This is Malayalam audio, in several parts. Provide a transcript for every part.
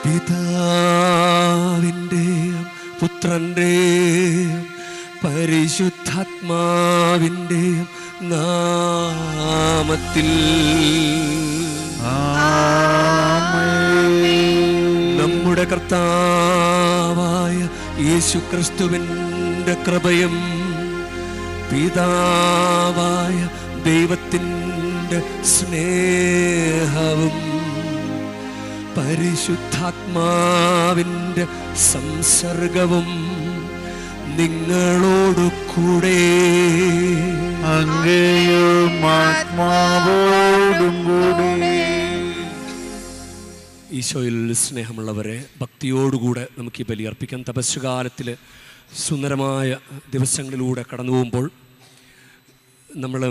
പിതാവിൻ്റെയും പുത്രൻ്റെയും പരിശുദ്ധാത്മാവിൻ്റെയും നാമത്തിൽ നമ്മുടെ കർത്താവായ യേശുക്രിസ്തുവിൻ്റെ കൃപയും പിതാവായ ദൈവത്തിൻ്റെ സ്നേഹവും പരിശുദ്ധാത്മാവിൻ്റെ സംസർഗവും നിങ്ങളോടു കൂടെ അങ്ങയും ആത്മാവോടും കൂടെ. ഈശോയിൽ സ്നേഹമുള്ളവരെ, ഭക്തിയോടുകൂടെ നമുക്ക് ഈ ബലി അർപ്പിക്കാം. തപസ്സുകാലത്തിൽ സുന്ദരമായ ദിവസങ്ങളിലൂടെ കടന്നു പോകുമ്പോൾ നമ്മൾ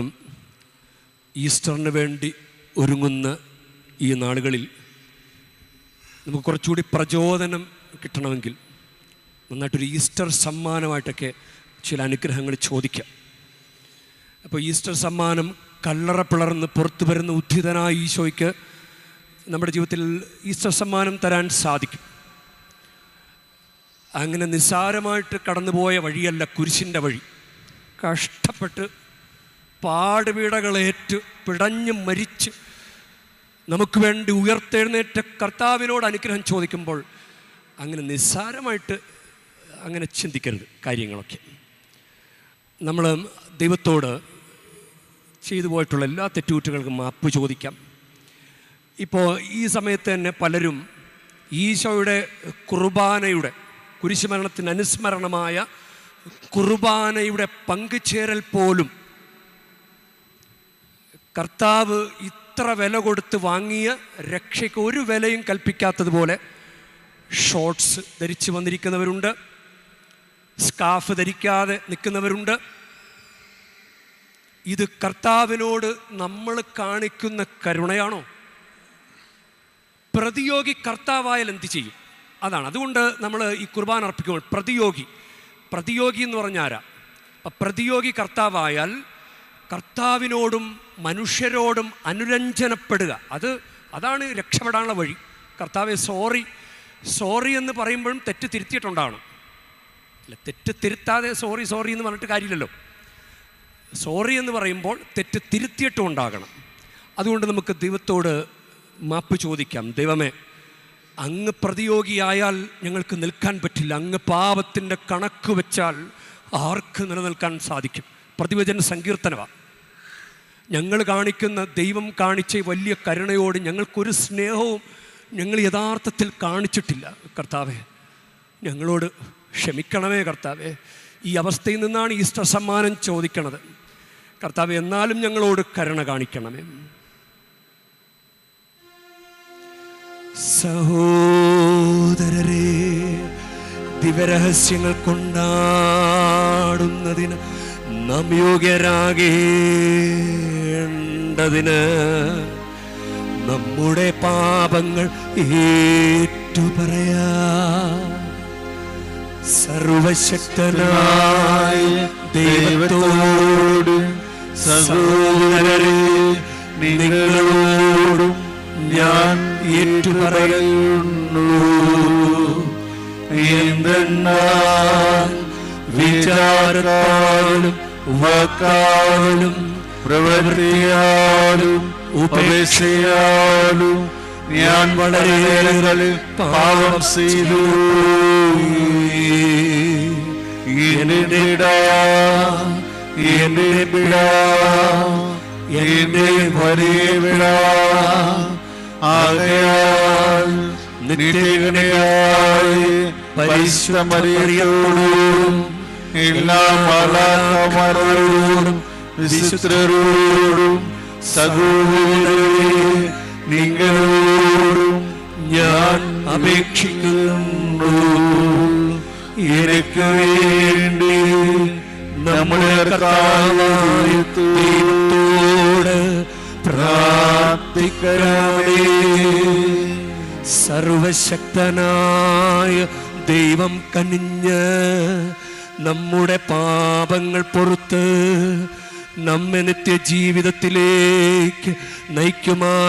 ഈസ്റ്ററിന് വേണ്ടി ഒരുങ്ങുന്ന ഈ നാളുകളിൽ നമുക്ക് കുറച്ചുകൂടി പ്രചോദനം കിട്ടണമെങ്കിൽ നന്നായിട്ടൊരു ഈസ്റ്റർ സമ്മാനമായിട്ടൊക്കെ ചില അനുഗ്രഹങ്ങൾ ചോദിക്കാം. അപ്പോൾ ഈസ്റ്റർ സമ്മാനം കല്ലറ പിളർന്ന് പുറത്തു വരുന്ന ഉദ്ധിതനായ ഈശോയ്ക്ക് നമ്മുടെ ജീവിതത്തിൽ ഈസ്റ്റർ സമ്മാനം തരാൻ സാധിക്കും. അങ്ങനെ നിസ്സാരമായിട്ട് കടന്നുപോയ വഴിയല്ല കുരിശിൻ്റെ വഴി. കഷ്ടപ്പെട്ട് പാടുപീടകളേറ്റ് പിടഞ്ഞ് മരിച്ച് നമുക്ക് വേണ്ടി ഉയർത്തെഴുന്നേറ്റ കർത്താവിനോട് അനുഗ്രഹം ചോദിക്കുമ്പോൾ അങ്ങനെ നിസ്സാരമായിട്ട് അങ്ങനെ ചിന്തിക്കരുത് കാര്യങ്ങളൊക്കെ. നമ്മൾ ദൈവത്തോട് ചെയ്തു പോയിട്ടുള്ള എല്ലാ തെറ്റുകുറ്റങ്ങൾക്കും മാപ്പ് ചോദിക്കാം. ഇപ്പോൾ ഈ സമയത്ത് തന്നെ പലരും ഈശോയുടെ കുർബാനയുടെ കുരിശുമരണത്തിന് അനുസ്മരണമായ കുർബാനയുടെ പങ്കുചേരൽ പോലും കർത്താവ് ഇത്ര വില കൊടുത്ത് വാങ്ങിയ രക്ഷയ്ക്ക് ഒരു വിലയും കൽപ്പിക്കാത്തതുപോലെ ഷോർട്സ് ധരിച്ച് വന്നിരിക്കുന്നവരുണ്ട്, സ്കാർഫ് ധരിക്കാതെ നിൽക്കുന്നവരുണ്ട്. ഇത് കർത്താവിനോട് നമ്മൾ കാണിക്കുന്ന കരുണയാണോ? പ്രതിയോഗി കർത്താവായാൽ എന്ത് ചെയ്യും? അതാണ്. അതുകൊണ്ട് നമ്മൾ ഈ കുർബാന അർപ്പിക്കുമ്പോൾ പ്രതിയോഗി എന്ന് പറഞ്ഞാരാ? അപ്പം പ്രതിയോഗി കർത്താവായാൽ കർത്താവിനോടും മനുഷ്യരോടും അനുരഞ്ജനപ്പെടുക. അതാണ് രക്ഷപ്പെടാനുള്ള വഴി. കർത്താവെ സോറി എന്ന് പറയുമ്പോഴും തെറ്റ് തിരുത്തിയിട്ടുണ്ടാകണം. അല്ല, തെറ്റ് തിരുത്താതെ സോറി എന്ന് പറഞ്ഞിട്ട് കാര്യമില്ലല്ലോ. സോറി എന്ന് പറയുമ്പോൾ തെറ്റ് തിരുത്തിയിട്ടും ഉണ്ടാകണം. അതുകൊണ്ട് നമുക്ക് ദൈവത്തോട് മാപ്പ് ചോദിക്കാം. ദൈവമേ, അങ്ങ് പ്രതിയോഗിയായാൽ ഞങ്ങൾക്ക് നിൽക്കാൻ പറ്റില്ല. അങ്ങ് പാപത്തിൻ്റെ കണക്ക് വെച്ചാൽ ആർക്ക് നിലനിൽക്കാൻ സാധിക്കും? പ്രതിവചന സങ്കീർത്തനമാണ്. ഞങ്ങൾ കാണിക്കുന്ന ദൈവം കാണിച്ച വലിയ കരുണയോട് ഞങ്ങൾക്കൊരു സ്നേഹവും ഞങ്ങൾ യഥാർത്ഥത്തിൽ കാണിച്ചിട്ടില്ല. കർത്താവേ, ഞങ്ങളോട് ക്ഷമിക്കണമേ. കർത്താവേ, ഈ അവസ്ഥയിൽ നിന്നാണ് ഈസ്റ്റർ സമ്മാനം ചോദിക്കണത്. കർത്താവേ, എന്നാലും ഞങ്ങളോട് കരുണ കാണിക്കണമേ. സഹോദരരെ, ദിവരഹസ്യങ്ങൾ കൊണ്ടാടുന്നതിന് നാം യോഗ്യരാകേണ്ടതിന് നമ്മുടെ പാപങ്ങൾ ഏറ്റുപറയാ. സർവശക്തനായ ദൈവത്തോട് സഹോദരരെ, നിങ്ങളോടും ഞാൻ ഏറ്റുപറയുന്നു. എന്തെന്നാൽ വിചാരത്താലും വാക്കാലും പ്രവൃത്തിയാലും ഉപേക്ഷയാലും ഞാൻ വളരെയേറെ പാപം ചെയ്തു. എന്റെ വലിയ വിട ആകയാൽ നിത്യകന്യയായ പരിശുദ്ധ മറിയത്തോടും എല്ലാ മാലാഖമാരോടും വിശുദ്ധരോടും സഹോദരരെ, നിങ്ങളോടും ഞാൻ അപേക്ഷിക്കുന്നു. എനിക്ക് വേണ്ടി നമ്മുടെ കർത്താവായ ദൈവത്തോട് പ്രാർത്ഥിക്കണമേ. സർവശക്തനായ ദൈവം കനിഞ്ഞ് നമ്മുടെ പാപങ്ങൾ പൊറുത്ത് നമ്മെ നിത്യജീവിതത്തിലേക്ക് നയിക്കുമാറാകട്ടെ.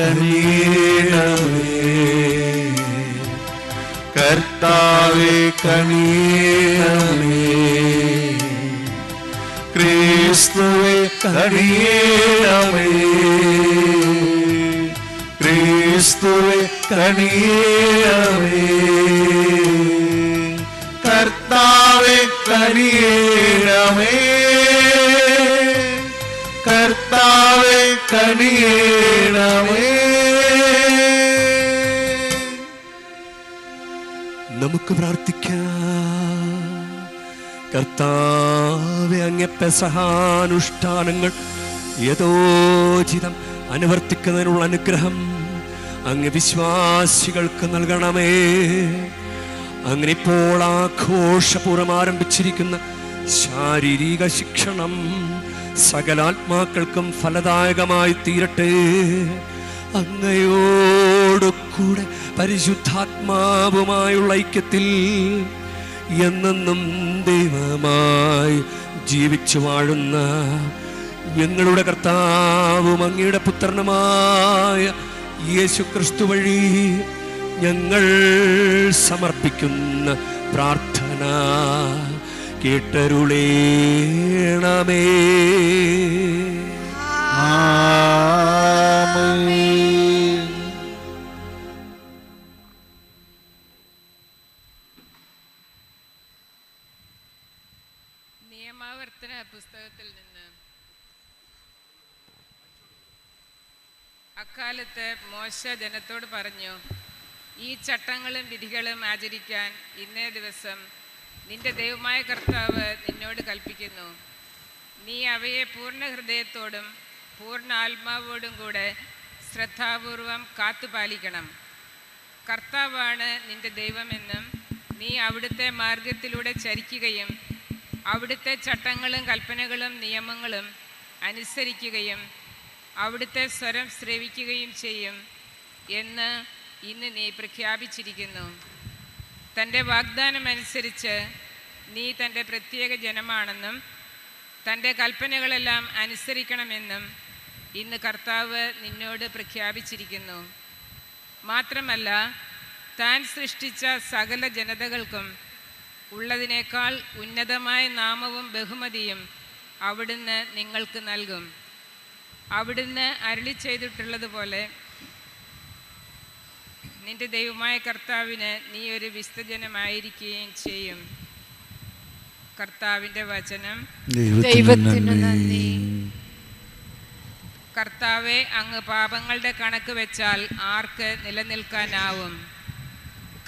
കനിയണമേ. കർത്താവേ കനിയണമേ. ക്രിസ്തുവേ കനിയണമേ. ക്രിസ്തുവേ കനിയണമേ. കർത്താവേ കനിയണമേ. കർത്താവേ കനിയണമേ. നമുക്ക് പ്രാർത്ഥിക്കാം. കർത്താവേ, അങ്ങേ പെസഹാനുഷ്ഠാനങ്ങൾ യഥോചിതം അനുവർത്തിക്കുന്നതിനുള്ള അനുഗ്രഹം അങ്ങ് വിശ്വാസികൾക്ക് നൽകണമേ. അങ്ങനെ ഇപ്പോൾ ആഘോഷപൂർവ്വം ആരംഭിച്ചിരിക്കുന്ന ശാരീരിക ശിക്ഷണം സകലാത്മാക്കൾക്കും ഫലദായകമായി തീരട്ടെ. അങ്ങയോട് കൂടെ പരിശുദ്ധാത്മാവുമായുള്ള ഐക്യത്തിൽ എന്നെന്നും ദൈവമായി ജീവിച്ചു വാഴുന്ന ഞങ്ങളുടെ കർത്താവും അങ്ങയുടെ പുത്രനുമായ യേശുക്രിസ്തു വഴി ഞങ്ങൾ സമർപ്പിക്കുന്ന പ്രാർത്ഥന കേട്ടരുളേണമേ. ആമേൻ. നിയമാവർത്തന പുസ്തകത്തിൽ നിന്ന് അക്കാലത്ത് മോശ ജനത്തോട് പറഞ്ഞു, ഈ ചട്ടങ്ങളും വിധികളും ആചരിക്കാൻ ഇന്നേ ദിവസം നിന്റെ ദൈവമായ കർത്താവ് നിന്നോട് കൽപ്പിക്കുന്നു. നീ അവയെ പൂർണ്ണ ഹൃദയത്തോടും പൂർണ്ണ ആത്മാവോടും കൂടെ ശ്രദ്ധാപൂർവം കാത്തുപാലിക്കണം. കർത്താവാണ് നിന്റെ ദൈവമെന്നും നീ അവിടുത്തെ മാർഗത്തിലൂടെ ചരിക്കുകയും അവിടുത്തെ ചട്ടങ്ങളും കൽപ്പനകളും നിയമങ്ങളും അനുസരിക്കുകയും അവിടുത്തെ സ്വരം ശ്രവിക്കുകയും ചെയ്യും എന്ന് ഇന്ന് നീ പ്രഖ്യാപിച്ചിരിക്കുന്നു. തൻ്റെ വാഗ്ദാനമനുസരിച്ച് നീ തൻ്റെ പ്രത്യേക ജനമാണെന്നും തൻ്റെ കൽപ്പനകളെല്ലാം അനുസരിക്കണമെന്നും ഇന്ന് കർത്താവ് നിന്നോട് പ്രഖ്യാപിച്ചിരിക്കുന്നു. മാത്രമല്ല, താൻ സൃഷ്ടിച്ച സകല ജനതകൾക്കും ഉള്ളതിനേക്കാൾ ഉന്നതമായ നാമവും ബഹുമതിയും അവിടുന്ന് നിങ്ങൾക്ക് നൽകും. അവിടുന്ന് അരുളി ചെയ്തിട്ടുള്ളതുപോലെ നിന്റെ ദൈവമായ കർത്താവിന് നീ ഒരു വിശുദ്ധജനമായിരിക്കുകയും ചെയ്യും. കർത്താവിൻ്റെ വചനം. ദൈവത്തിന് നന്ദി. കർത്താവെ, അങ്ങ് പാപങ്ങളുടെ കണക്ക് വെച്ചാൽ ആർക്ക് നിലനിൽക്കാനാവും?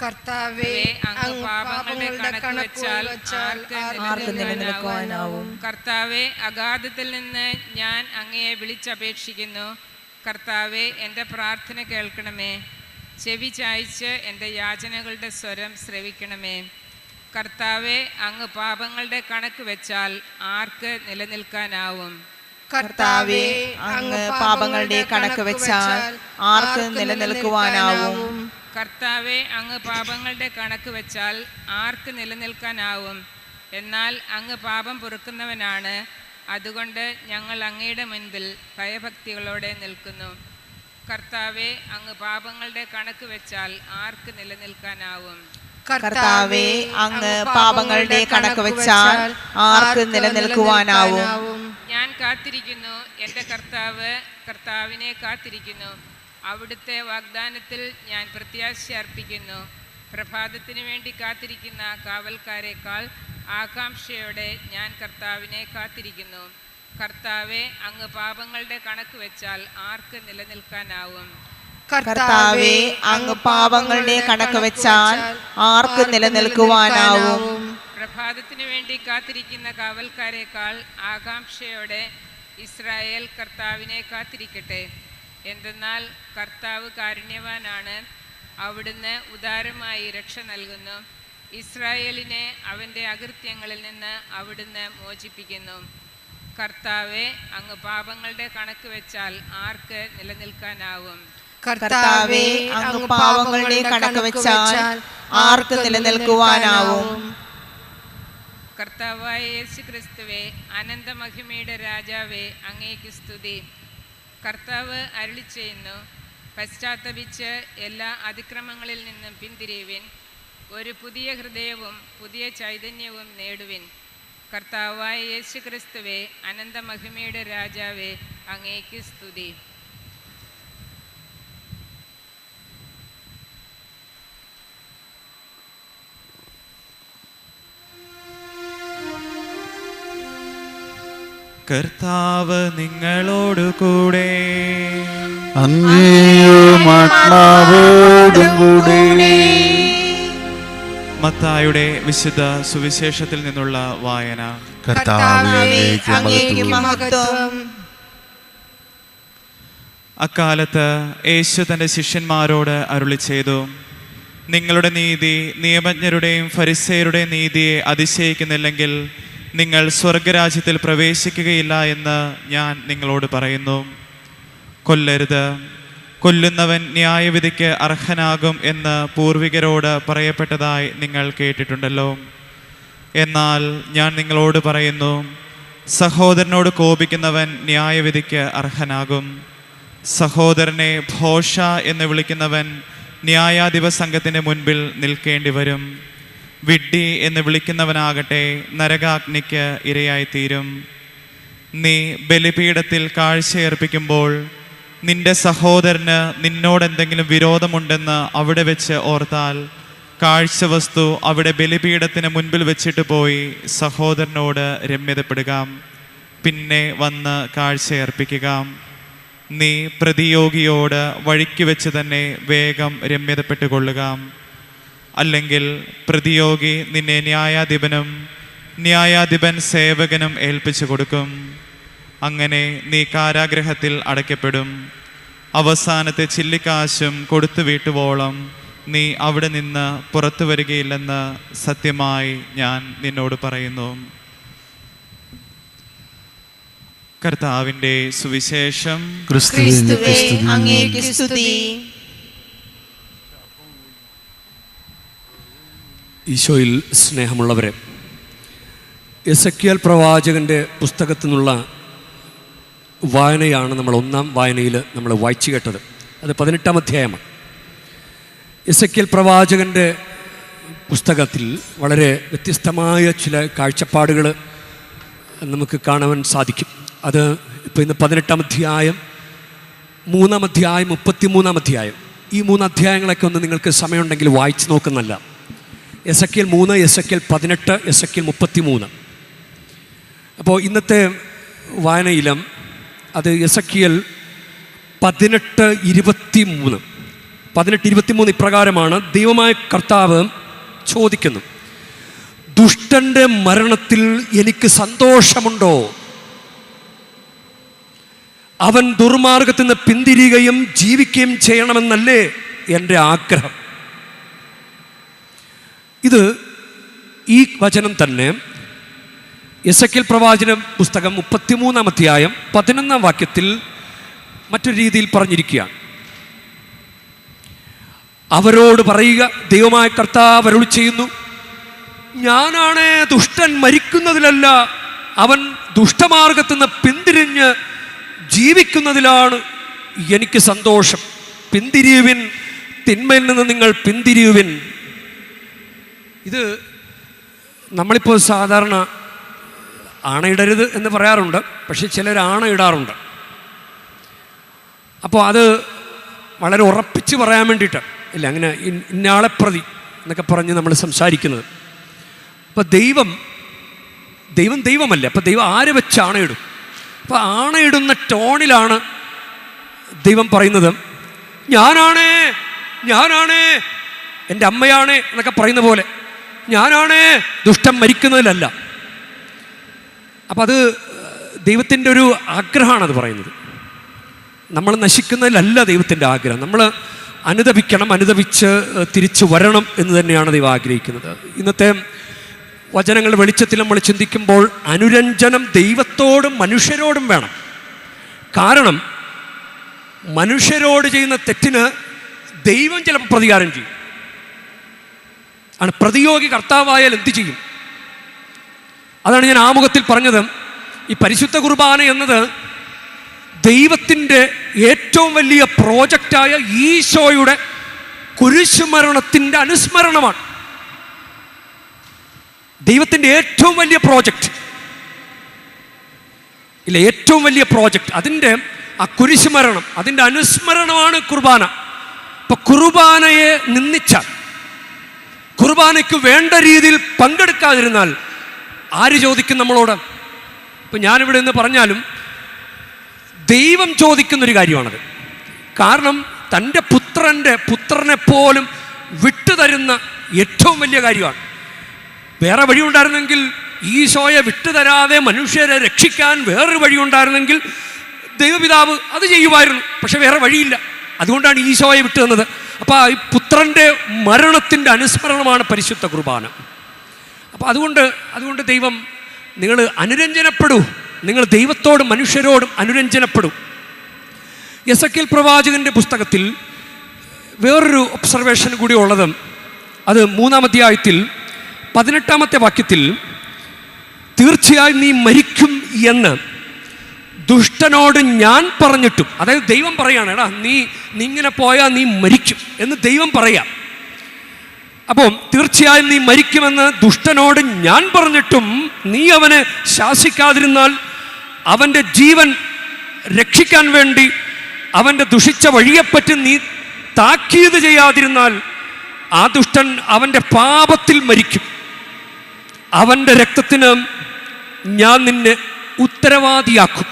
കർത്താവേ, അങ്ങ് പാപങ്ങളുടെ കണക്ക് വെച്ചാൽ ആർക്ക് നിലനിൽക്കാനാവും? കർത്താവെ, അഗാധത്തിൽ നിന്ന് ഞാൻ അങ്ങയെ വിളിച്ചപേക്ഷിക്കുന്നു. കർത്താവെ, എൻ്റെ പ്രാർത്ഥന കേൾക്കണമേ. ചെവി ചായ്ച്ച് എൻ്റെ യാചനകളുടെ സ്വരം ശ്രവിക്കണമേ. കർത്താവെ, അങ്ങ് പാപങ്ങളുടെ കണക്ക് വെച്ചാൽ ആർക്ക് നിലനിൽക്കാനാവും? കർത്താവേ, അങ്ങ് പാപങ്ങളുടെ കണക്ക് വെച്ചാൽ ആർക്ക് നിലനിൽക്കുവാനാവും? കർത്താവെ, അങ്ങ് പാപങ്ങളുടെ കണക്ക് വെച്ചാൽ ആർക്ക് നിലനിൽക്കാനാവും? എന്നാൽ അങ്ങ് പാപം പൊറുക്കുന്നവനാണ്. അതുകൊണ്ട് ഞങ്ങൾ അങ്ങയുടെ മുൻപിൽ ഭയഭക്തികളോടെ നിൽക്കുന്നു. കർത്താവെ, അങ്ങ് പാപങ്ങളുടെ കണക്ക് വെച്ചാൽ ആർക്ക് നിലനിൽക്കാനാവും? കർത്താവേ, അങ്ങ് പാപങ്ങളുടെ കണക്ക് വെച്ചാൽ ആർക്ക് നിലനിൽക്കുവാനാവും? ഞാൻ കാത്തിരിക്കുന്നു, എൻ്റെ കർത്താവിനെ കാത്തിരിക്കുന്നു. അവിടുത്തെ വാഗ്ദാനത്തിൽ ഞാൻ പ്രത്യാശ അർപ്പിക്കുന്നു. പ്രഭാതത്തിനു വേണ്ടി കാത്തിരിക്കുന്ന കാവൽക്കാരേക്കാൾ ആകാംക്ഷയോടെ ഞാൻ കർത്താവിനെ കാത്തിരിക്കുന്നു. കർത്താവെ, അങ്ങ് പാപങ്ങളുടെ കണക്ക് വെച്ചാൽ ആർക്ക് നിലനിൽക്കാനാവും? കർത്താവേ, അങ്ങ് പാപങ്ങളുടെ കണക്ക് വെച്ചാൽ ആർക്ക് നിലനിൽക്കുവാനാവും? പ്രഭാതത്തിനു വേണ്ടി കാത്തിരിക്കുന്ന കാവൽക്കാരേക്കാൾ ആകാംക്ഷയോടെ ഇസ്രായേൽ കർത്താവിനെ കാത്തിരിക്കട്ടെ. എന്തെന്നാൽ കർത്താവ് കാരുണ്യവാനാണ്. അവിടുന്ന് ഉദാരമായി രക്ഷ നൽകുന്നു. ഇസ്രായേലിനെ അവൻ്റെ അകൃത്യങ്ങളിൽ നിന്ന് അവിടുന്ന് മോചിപ്പിക്കുന്നു. കർത്താവെ, അങ്ങ് പാപങ്ങളുടെ കണക്ക് വെച്ചാൽ ആർക്ക് നിലനിൽക്കാനാവും? കർത്താവേ, അങ്ങ് പാപങ്ങളുടെ കണക്ക് വെച്ചാൽ ആർക്ക് നിലനിൽക്കുവാനാവും? കർത്താവായ യേശു ക്രിസ്തുവേ, അനന്തമഹിമയുടെ രാജാവേ, അങ്ങേക്ക് സ്തുതി. കർത്താവ് അരുളി ചെയ്യുന്നു, പശ്ചാത്തപിച്ച് എല്ലാ അതിക്രമങ്ങളിൽ നിന്നും പിന്തിരിയുവിൻ. ഒരു പുതിയ ഹൃദയവും പുതിയ ചൈതന്യവും നേടുവിൻ. കർത്താവായ യേശു ക്രിസ്തുവേ, അനന്ത മഹിമയുടെ രാജാവേ, അങ്ങേക്ക് സ്തുതി. കർത്താവ് നിങ്ങളോടു കൂടെ. അങ്ങേയും ആത്മാവോടും കൂടെ. മത്തായിയുടെ വിശുദ്ധ സുവിശേഷത്തിൽ നിന്നുള്ള വായന. കർത്താവേ, അങ്ങേക്ക് മഹത്വം. അക്കാലത്ത് യേശു തൻ്റെ ശിഷ്യന്മാരോട് അരുളി ചെയ്തു, നിങ്ങളുടെ നീതി നിയമജ്ഞരുടെയും ഫരിസേയരുടെയും നീതിയെ അതിശയിക്കുന്നില്ലെങ്കിൽ നിങ്ങൾ സ്വർഗരാജ്യത്തിൽ പ്രവേശിക്കുകയില്ല എന്ന് ഞാൻ നിങ്ങളോട് പറയുന്നു. കൊല്ലരുത്, കൊല്ലുന്നവൻ ന്യായവിധിക്ക് അർഹനാകും എന്ന് പൂർവികരോട് പറയപ്പെട്ടതായി നിങ്ങൾ കേട്ടിട്ടുണ്ടല്ലോ. എന്നാൽ ഞാൻ നിങ്ങളോട് പറയുന്നു, സഹോദരനോട് കോപിക്കുന്നവൻ ന്യായവിധിക്ക് അർഹനാകും. സഹോദരനെ ഭോഷ എന്ന് വിളിക്കുന്നവൻ ന്യായാധിപ സംഘത്തിൻ്റെ മുൻപിൽ നിൽക്കേണ്ടി വരും. വിഡ്ഢി എന്ന് വിളിക്കുന്നവനാകട്ടെ നരകാഗ്നിക്ക് ഇരയായിത്തീരും. നീ ബലിപീഠത്തിൽ കാഴ്ചയർപ്പിക്കുമ്പോൾ നിന്റെ സഹോദരന് നിന്നോടെന്തെങ്കിലും വിരോധമുണ്ടെന്ന് അവിടെ വെച്ച് ഓർത്താൽ കാഴ്ചവസ്തു അവിടെ ബലിപീഠത്തിന് മുൻപിൽ വെച്ചിട്ട് പോയി സഹോദരനോട് രമ്യതപ്പെടുക, പിന്നെ വന്ന് കാഴ്ചയർപ്പിക്കുക. നീ പ്രതിയോഗിയോട് വഴിക്ക് വെച്ച് തന്നെ വേഗം രമ്യതപ്പെട്ടുകൊള്ളുക. അല്ലെങ്കിൽ പ്രതിയോഗി നിന്നെ ന്യായാധിപനും ന്യായാധിപൻ സേവകനും ഏൽപ്പിച്ചു കൊടുക്കും. അങ്ങനെ നീ കാരാഗ്രഹത്തിൽ അടയ്ക്കപ്പെടും. അവസാനത്തെ ചില്ലിക്കാശും കൊടുത്തു വീട്ടുവോളം നീ അവിടെ നിന്ന് പുറത്തു വരികയില്ലെന്ന് സത്യമായി ഞാൻ നിന്നോട് പറയുന്നു. കർത്താവിൻ്റെ സുവിശേഷം. ക്രിസ്തുവേ, അങ്ങേക്ക് സ്തുതി. ഈശോയിൽ സ്നേഹമുള്ളവരെ, എസെക്കിയേൽ പ്രവാചകൻ്റെ പുസ്തകത്തിൽ നിന്നുള്ള വായനയാണ് നമ്മൾ ഒന്നാം വായനയിൽ നമ്മൾ വായിച്ചു കേട്ടത്. അത് 18-ാം അധ്യായമാണ്. എസെക്കിയേൽ പ്രവാചകൻ്റെ പുസ്തകത്തിൽ വളരെ വ്യത്യസ്തമായ ചില കാഴ്ചപ്പാടുകൾ നമുക്ക് കാണുവാൻ സാധിക്കും. അത് ഇപ്പോൾ ഇന്ന് 18-ാം അധ്യായം, 3-ാം അധ്യായം, 33-ാം അധ്യായം, ഈ 3 അധ്യായങ്ങളൊക്കെ ഒന്ന് നിങ്ങൾക്ക് സമയമുണ്ടെങ്കിൽ വായിച്ചു നോക്കുന്നല്ല. Ezekiel 3, Ezekiel 18, Ezekiel 33. അപ്പോൾ ഇന്നത്തെ വായനയിലും അത് എസെക്കിയേൽ 18:23. 18:23 ഇപ്രകാരമാണ്. ദൈവമായ കർത്താവ് ചോദിക്കുന്നു, ദുഷ്ടന്റെ മരണത്തിൽ എനിക്ക് സന്തോഷമുണ്ടോ? അവൻ ദുർമാർഗത്തിൽ നിന്ന് പിന്തിരിയുകയും ജീവിക്കുകയും ചെയ്യണമെന്നല്ലേ എൻ്റെ ആഗ്രഹം. ഇത് ഈ വചനം തന്നെ എസെക്കിയേൽ പ്രവാചന പുസ്തകം 33-ാം അധ്യായം 11-ാം വാക്യത്തിൽ മറ്റൊരു രീതിയിൽ പറഞ്ഞിരിക്കുകയാണ്. അവരോട് പറയുക, ദൈവമായ കർത്താവ് അരുളി ചെയ്യുന്നു, ഞാനാണ് ദുഷ്ടൻ മരിക്കുന്നതിലല്ല, അവൻ ദുഷ്ടമാർഗത്തിൽ നിന്ന് പിന്തിരിഞ്ഞ് ജീവിക്കുന്നതിലാണ് എനിക്ക് സന്തോഷം. പിന്തിരിയുവിൻ, തിന്മയിൽ നിന്ന് നിങ്ങൾ പിന്തിരിയുവിൻ. ഇത് നമ്മളിപ്പോൾ സാധാരണ ആണയിടരുത് എന്ന് പറയാറുണ്ട്, പക്ഷേ ചിലർ ആണയിടാറുണ്ട്. അപ്പോൾ അത് വളരെ ഉറപ്പിച്ച് പറയാൻ വേണ്ടിയിട്ട് ഇല്ല, അങ്ങനെ ഇന്നയാളെ പ്രതി എന്നൊക്കെ പറഞ്ഞ് നമ്മൾ സംസാരിക്കുന്നത്. അപ്പോൾ ദൈവമല്ല. അപ്പോൾ ദൈവം ആരെ വെച്ച് ആണയിടും? അപ്പോൾ ആണയിടുന്ന ടോണിലാണ് ദൈവം പറയുന്നത്, ഞാനാണ് എൻ്റെ അമ്മയാണ് എന്നൊക്കെ പറയുന്ന പോലെ, ഞാനാണ് ദുഷ്ടം മരിക്കുന്നതിലല്ല. അപ്പം അത് ദൈവത്തിൻ്റെ ഒരു ആഗ്രഹമാണത് പറയുന്നത്. നമ്മൾ നശിക്കുന്നതിലല്ല ദൈവത്തിൻ്റെ ആഗ്രഹം. നമ്മൾ അനുതപിച്ച് തിരിച്ചു വരണം എന്ന് തന്നെയാണ് ദൈവം ആഗ്രഹിക്കുന്നത്. ഇന്നത്തെ വചനങ്ങളുടെ വെളിച്ചത്തിൽ നമ്മൾ ചിന്തിക്കുമ്പോൾ അനുരഞ്ജനം ദൈവത്തോടും മനുഷ്യരോടും വേണം. കാരണം മനുഷ്യരോട് ചെയ്യുന്ന തെറ്റിന് ദൈവം ചിലപ്പോൾ പ്രതികാരം ചെയ്യും. ആണ് പ്രതിയോഗി കർത്താവായാൽ എന്ത് ചെയ്യും? അതാണ് ഞാൻ ആമുഖത്തിൽ പറഞ്ഞത്. ഈ പരിശുദ്ധ കുർബാന എന്നത് ദൈവത്തിൻ്റെ ഏറ്റവും വലിയ പ്രോജക്റ്റായ ഈശോയുടെ കുരിശുമരണത്തിൻ്റെ അനുസ്മരണമാണ്. ദൈവത്തിൻ്റെ ഏറ്റവും വലിയ പ്രോജക്റ്റ് ഇല്ല, ഏറ്റവും വലിയ പ്രോജക്റ്റ്, അതിൻ്റെ ആ കുരിശുമരണം, അതിൻ്റെ അനുസ്മരണമാണ് കുർബാന. ഇപ്പൊ കുർബാനയെ നിന്ദിച്ചാൽ, കുർബാനയ്ക്ക് വേണ്ട രീതിയിൽ പങ്കെടുക്കാതിരുന്നാൽ ആര് ചോദിക്കും നമ്മളോട്? ഇപ്പം ഞാനിവിടെ നിന്ന് പറഞ്ഞാലും ദൈവം ചോദിക്കുന്നൊരു കാര്യമാണത്. കാരണം തൻ്റെ പുത്രനെ പോലും വിട്ടുതരുന്ന ഏറ്റവും വലിയ കാര്യമാണ്. വേറെ വഴിയുണ്ടായിരുന്നെങ്കിൽ, ഈശോയെ വിട്ടുതരാതെ മനുഷ്യരെ രക്ഷിക്കാൻ വേറൊരു വഴിയുണ്ടായിരുന്നെങ്കിൽ ദൈവപിതാവ് അത് ചെയ്യുമായിരുന്നു. പക്ഷെ വേറെ വഴിയില്ല, അതുകൊണ്ടാണ് ഈശോയെ വിട്ടു തന്നത്. അപ്പോൾ ഈ പുത്രൻ്റെ മരണത്തിൻ്റെ അനുസ്മരണമാണ് പരിശുദ്ധ കുർബാന. അപ്പോൾ അതുകൊണ്ട് ദൈവം, നിങ്ങൾ അനുരഞ്ജനപ്പെടൂ, നിങ്ങൾ ദൈവത്തോടും മനുഷ്യരോടും അനുരഞ്ജനപ്പെടൂ. എസെക്കിയേൽ പ്രവാചകൻ്റെ പുസ്തകത്തിൽ വേറൊരു ഒബ്സർവേഷൻ കൂടി ഉള്ളത്, അത് 3-ാം അധ്യായത്തിൽ 18-ാമത്തെ വാക്യത്തിൽ, തീർച്ചയായും നീ മരിക്കും എന്ന് ദുഷ്ടനോട് ഞാൻ പറഞ്ഞിട്ടും, അതായത് ദൈവം പറയാണ്, എടാ നീ ഇങ്ങനെ പോയാൽ നീ മരിക്കും എന്ന് ദൈവം പറയാം. അപ്പം തീർച്ചയായും നീ മരിക്കുമെന്ന് ദുഷ്ടനോട് ഞാൻ പറഞ്ഞിട്ടും നീ അവനെ ശാസിക്കാതിരുന്നാൽ, അവൻ്റെ ജീവൻ രക്ഷിക്കാൻ വേണ്ടി അവൻ്റെ ദുഷിച്ച വഴിയെപ്പറ്റി നീ താക്കീത് ചെയ്യാതിരുന്നാൽ, ആ ദുഷ്ടൻ അവൻ്റെ പാപത്തിൽ മരിക്കും. അവൻ്റെ രക്തത്തിന് ഞാൻ നിന്നെ ഉത്തരവാദിയാക്കും.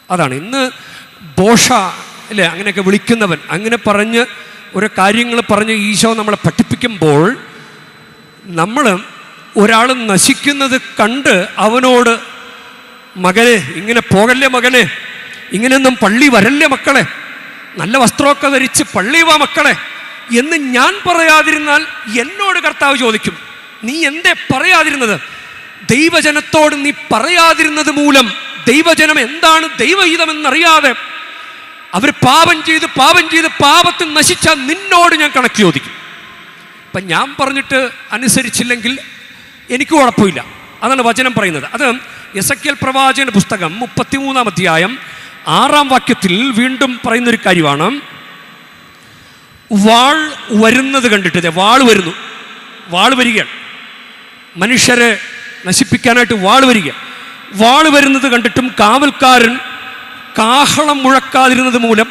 അതാണ് ഇന്ന് ബോഷ അല്ലേ അങ്ങനെയൊക്കെ വിളിക്കുന്നവൻ, അങ്ങനെ പറഞ്ഞ് ഓരോ കാര്യങ്ങൾ പറഞ്ഞ് ഈശോ നമ്മളെ പഠിപ്പിക്കുമ്പോൾ, നമ്മൾ ഒരാൾ നശിക്കുന്നത് കണ്ട് അവനോട്, മകനെ ഇങ്ങനെ പോകല്ലേ, മകനെ ഇങ്ങനെയൊന്നും പള്ളി വരല്ലേ മക്കളെ, നല്ല വസ്ത്രമൊക്കെ ധരിച്ച് പള്ളി വാ മക്കളെ എന്ന് ഞാൻ പറയാതിരുന്നാൽ എന്നോട് കർത്താവ് ചോദിക്കും, നീ എന്തേ പറയാതിരുന്നത്? ദൈവജനത്തോട് നീ പറയാതിരുന്നത് മൂലം ദൈവജനം എന്താണ് ദൈവഹിതമെന്നറിയാതെ അവർ പാപം ചെയ്ത് പാപത്തിൽ നശിച്ചാൽ നിന്നോട് ഞാൻ കണക്ക് ചോദിക്കും. അപ്പം ഞാൻ പറഞ്ഞിട്ട് അനുസരിച്ചില്ലെങ്കിൽ എനിക്ക് കുഴപ്പമില്ല. അതാണ് വചനം പറയുന്നത്. അത് എസെക്കിയേൽ പ്രവാചകന്റെ പുസ്തകം 33-ാം അധ്യായം 6-ാം വാക്യത്തിൽ വീണ്ടും പറയുന്നൊരു കാര്യമാണ്. വാൾ വരുന്നത് കണ്ടിട്ട്, വാൾ വരികയാണ്, മനുഷ്യരെ നശിപ്പിക്കാനായിട്ട് വാൾ വരുന്നത് കണ്ടിട്ടും കാവൽക്കാരൻ കാഹളം മുഴക്കാതിരുന്നത് മൂലം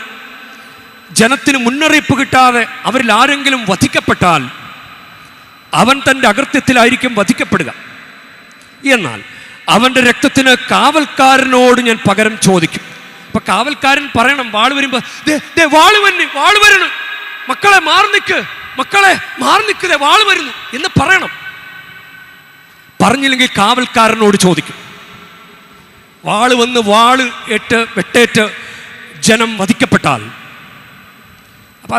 ജനത്തിന് മുന്നറിയിപ്പ് കിട്ടാതെ അവരിൽ ആരെങ്കിലും വധിക്കപ്പെട്ടാൽ അവൻ തൻ്റെ അകൃത്യത്തിലായിരിക്കും വധിക്കപ്പെടുക. എന്നാൽ അവൻ്റെ രക്തത്തിന് കാവൽക്കാരനോട് ഞാൻ പകരം ചോദിക്കും. അപ്പൊ കാവൽക്കാരൻ പറയണം, വാൾ വരുമ്പോ വാള് വരണം, മക്കളെ മാറി നിൽക്ക് വാള് വരുന്നു എന്ന് പറയണം. പറഞ്ഞില്ലെങ്കിൽ കാവൽക്കാരനോട് ചോദിക്കും. വാള് വെട്ടേറ്റ് ജനം വധിക്കപ്പെട്ടാൽ, അപ്പം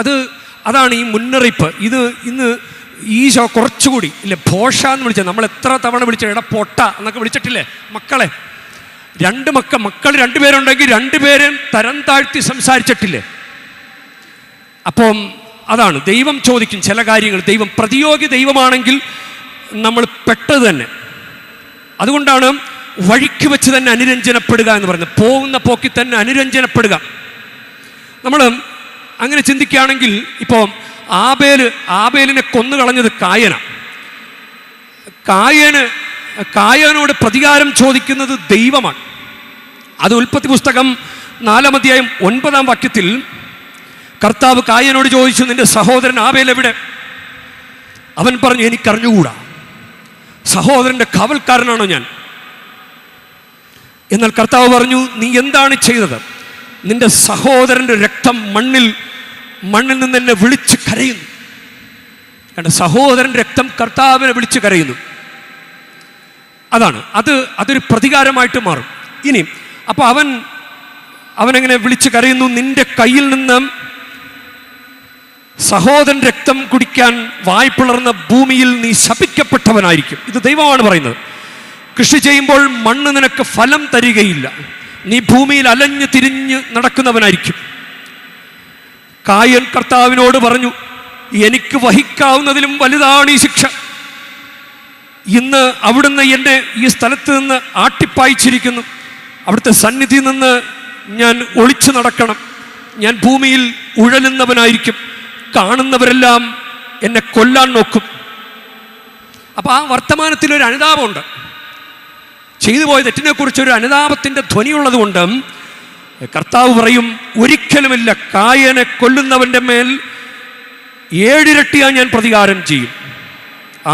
അതാണ് ഈ മുന്നറിയിപ്പ്. ഇന്ന് ഈശോ കുറച്ചുകൂടി ഇല്ലേ ഭോഷ എന്ന് വിളിച്ചത്, നമ്മൾ എത്ര തവണ വിളിച്ചത്, എടാ പൊട്ട എന്നൊക്കെ വിളിച്ചിട്ടില്ലേ മക്കളെ? മക്കൾ 2 പേരുണ്ടെങ്കിൽ 2 പേരെയും തരം താഴ്ത്തി സംസാരിച്ചിട്ടില്ലേ? അപ്പം അതാണ് ദൈവം ചോദിക്കും ചില കാര്യങ്ങൾ. ദൈവം പ്രതിയോഗി ദൈവമാണെങ്കിൽ നമ്മൾ പെട്ടത് തന്നെ. അതുകൊണ്ടാണ് വഴിക്ക് വെച്ച് തന്നെ അനുരഞ്ജനപ്പെടുക എന്ന് പറയുന്നത്. പോകുന്ന പോക്കിൽ തന്നെ അനുരഞ്ജനപ്പെടുക. നമ്മൾ അങ്ങനെ ചിന്തിക്കുകയാണെങ്കിൽ, ഇപ്പോൾ ആബേലിനെ കൊന്നു കളഞ്ഞത് കായനോട് പ്രതികാരം ചോദിക്കുന്നത് ദൈവമാണ്. അത് ഉൽപ്പത്തി പുസ്തകം 4-ാം അധ്യായം 9-ാം വാക്യത്തിൽ കർത്താവ് കായനോട് ചോദിച്ചു, നിന്റെ സഹോദരൻ ആബേൽ എവിടെ? അവൻ പറഞ്ഞു, എനിക്കറിഞ്ഞുകൂടാ, സഹോദരൻ്റെ കാവൽക്കാരനാണോ ഞാൻ? എന്നാൽ കർത്താവ് പറഞ്ഞു, നീ എന്താണ് ചെയ്തത്? നിന്റെ സഹോദരൻ്റെ രക്തം മണ്ണിൽ നിന്ന് എന്നെ വിളിച്ച് കരയുന്നു. കണ്ട, സഹോദരൻ്റെ രക്തം കർത്താവിനെ വിളിച്ച് കരയുന്നു. അതൊരു പ്രതികാരമായിട്ട് മാറും. ഇനി അപ്പൊ അവനെങ്ങനെ വിളിച്ച് കരയുന്നു? നിന്റെ കയ്യിൽ നിന്ന് സഹോദരൻ രക്തം കുടിക്കാൻ വായ്പിളർന്ന ഭൂമിയിൽ നീ ശപിക്കപ്പെട്ടവനായിരിക്കും. ഇത് ദൈവമാണ് പറയുന്നത്. കൃഷി ചെയ്യുമ്പോൾ മണ്ണ് നിനക്ക് ഫലം തരികയില്ല, നീ ഭൂമിയിൽ അലഞ്ഞു തിരിഞ്ഞ് നടക്കുന്നവനായിരിക്കും. കായൻ കർത്താവിനോട് പറഞ്ഞു, എനിക്ക് വഹിക്കാവുന്നതിലും വലുതാണ് ഈ ശിക്ഷ. ഇന്ന് അവിടുന്ന് എന്നെ ഈ സ്ഥലത്ത് നിന്ന് ആട്ടിപ്പായിച്ചിരിക്കുന്നു. അവിടുത്തെ സന്നിധിയിൽ നിന്ന് ഞാൻ ഒളിച്ചു നടക്കണം. ഞാൻ ഭൂമിയിൽ ഉഴലുന്നവനായിരിക്കും. കാണുന്നവരെല്ലാം എന്നെ കൊല്ലാൻ നോക്കും. അപ്പം ആ വർത്തമാനത്തിലൊരു അനുതാപമുണ്ട്. ചെയ്തു പോയ തെറ്റിനെക്കുറിച്ചൊരു അനുതാപത്തിൻ്റെ ധ്വനിയുള്ളത് കൊണ്ട് കർത്താവ് പറയും, ഒരിക്കലുമില്ല, കായനെ കൊല്ലുന്നവൻ്റെ മേൽ 7 ഇരട്ടിയായി ഞാൻ പ്രതികാരം ചെയ്യും.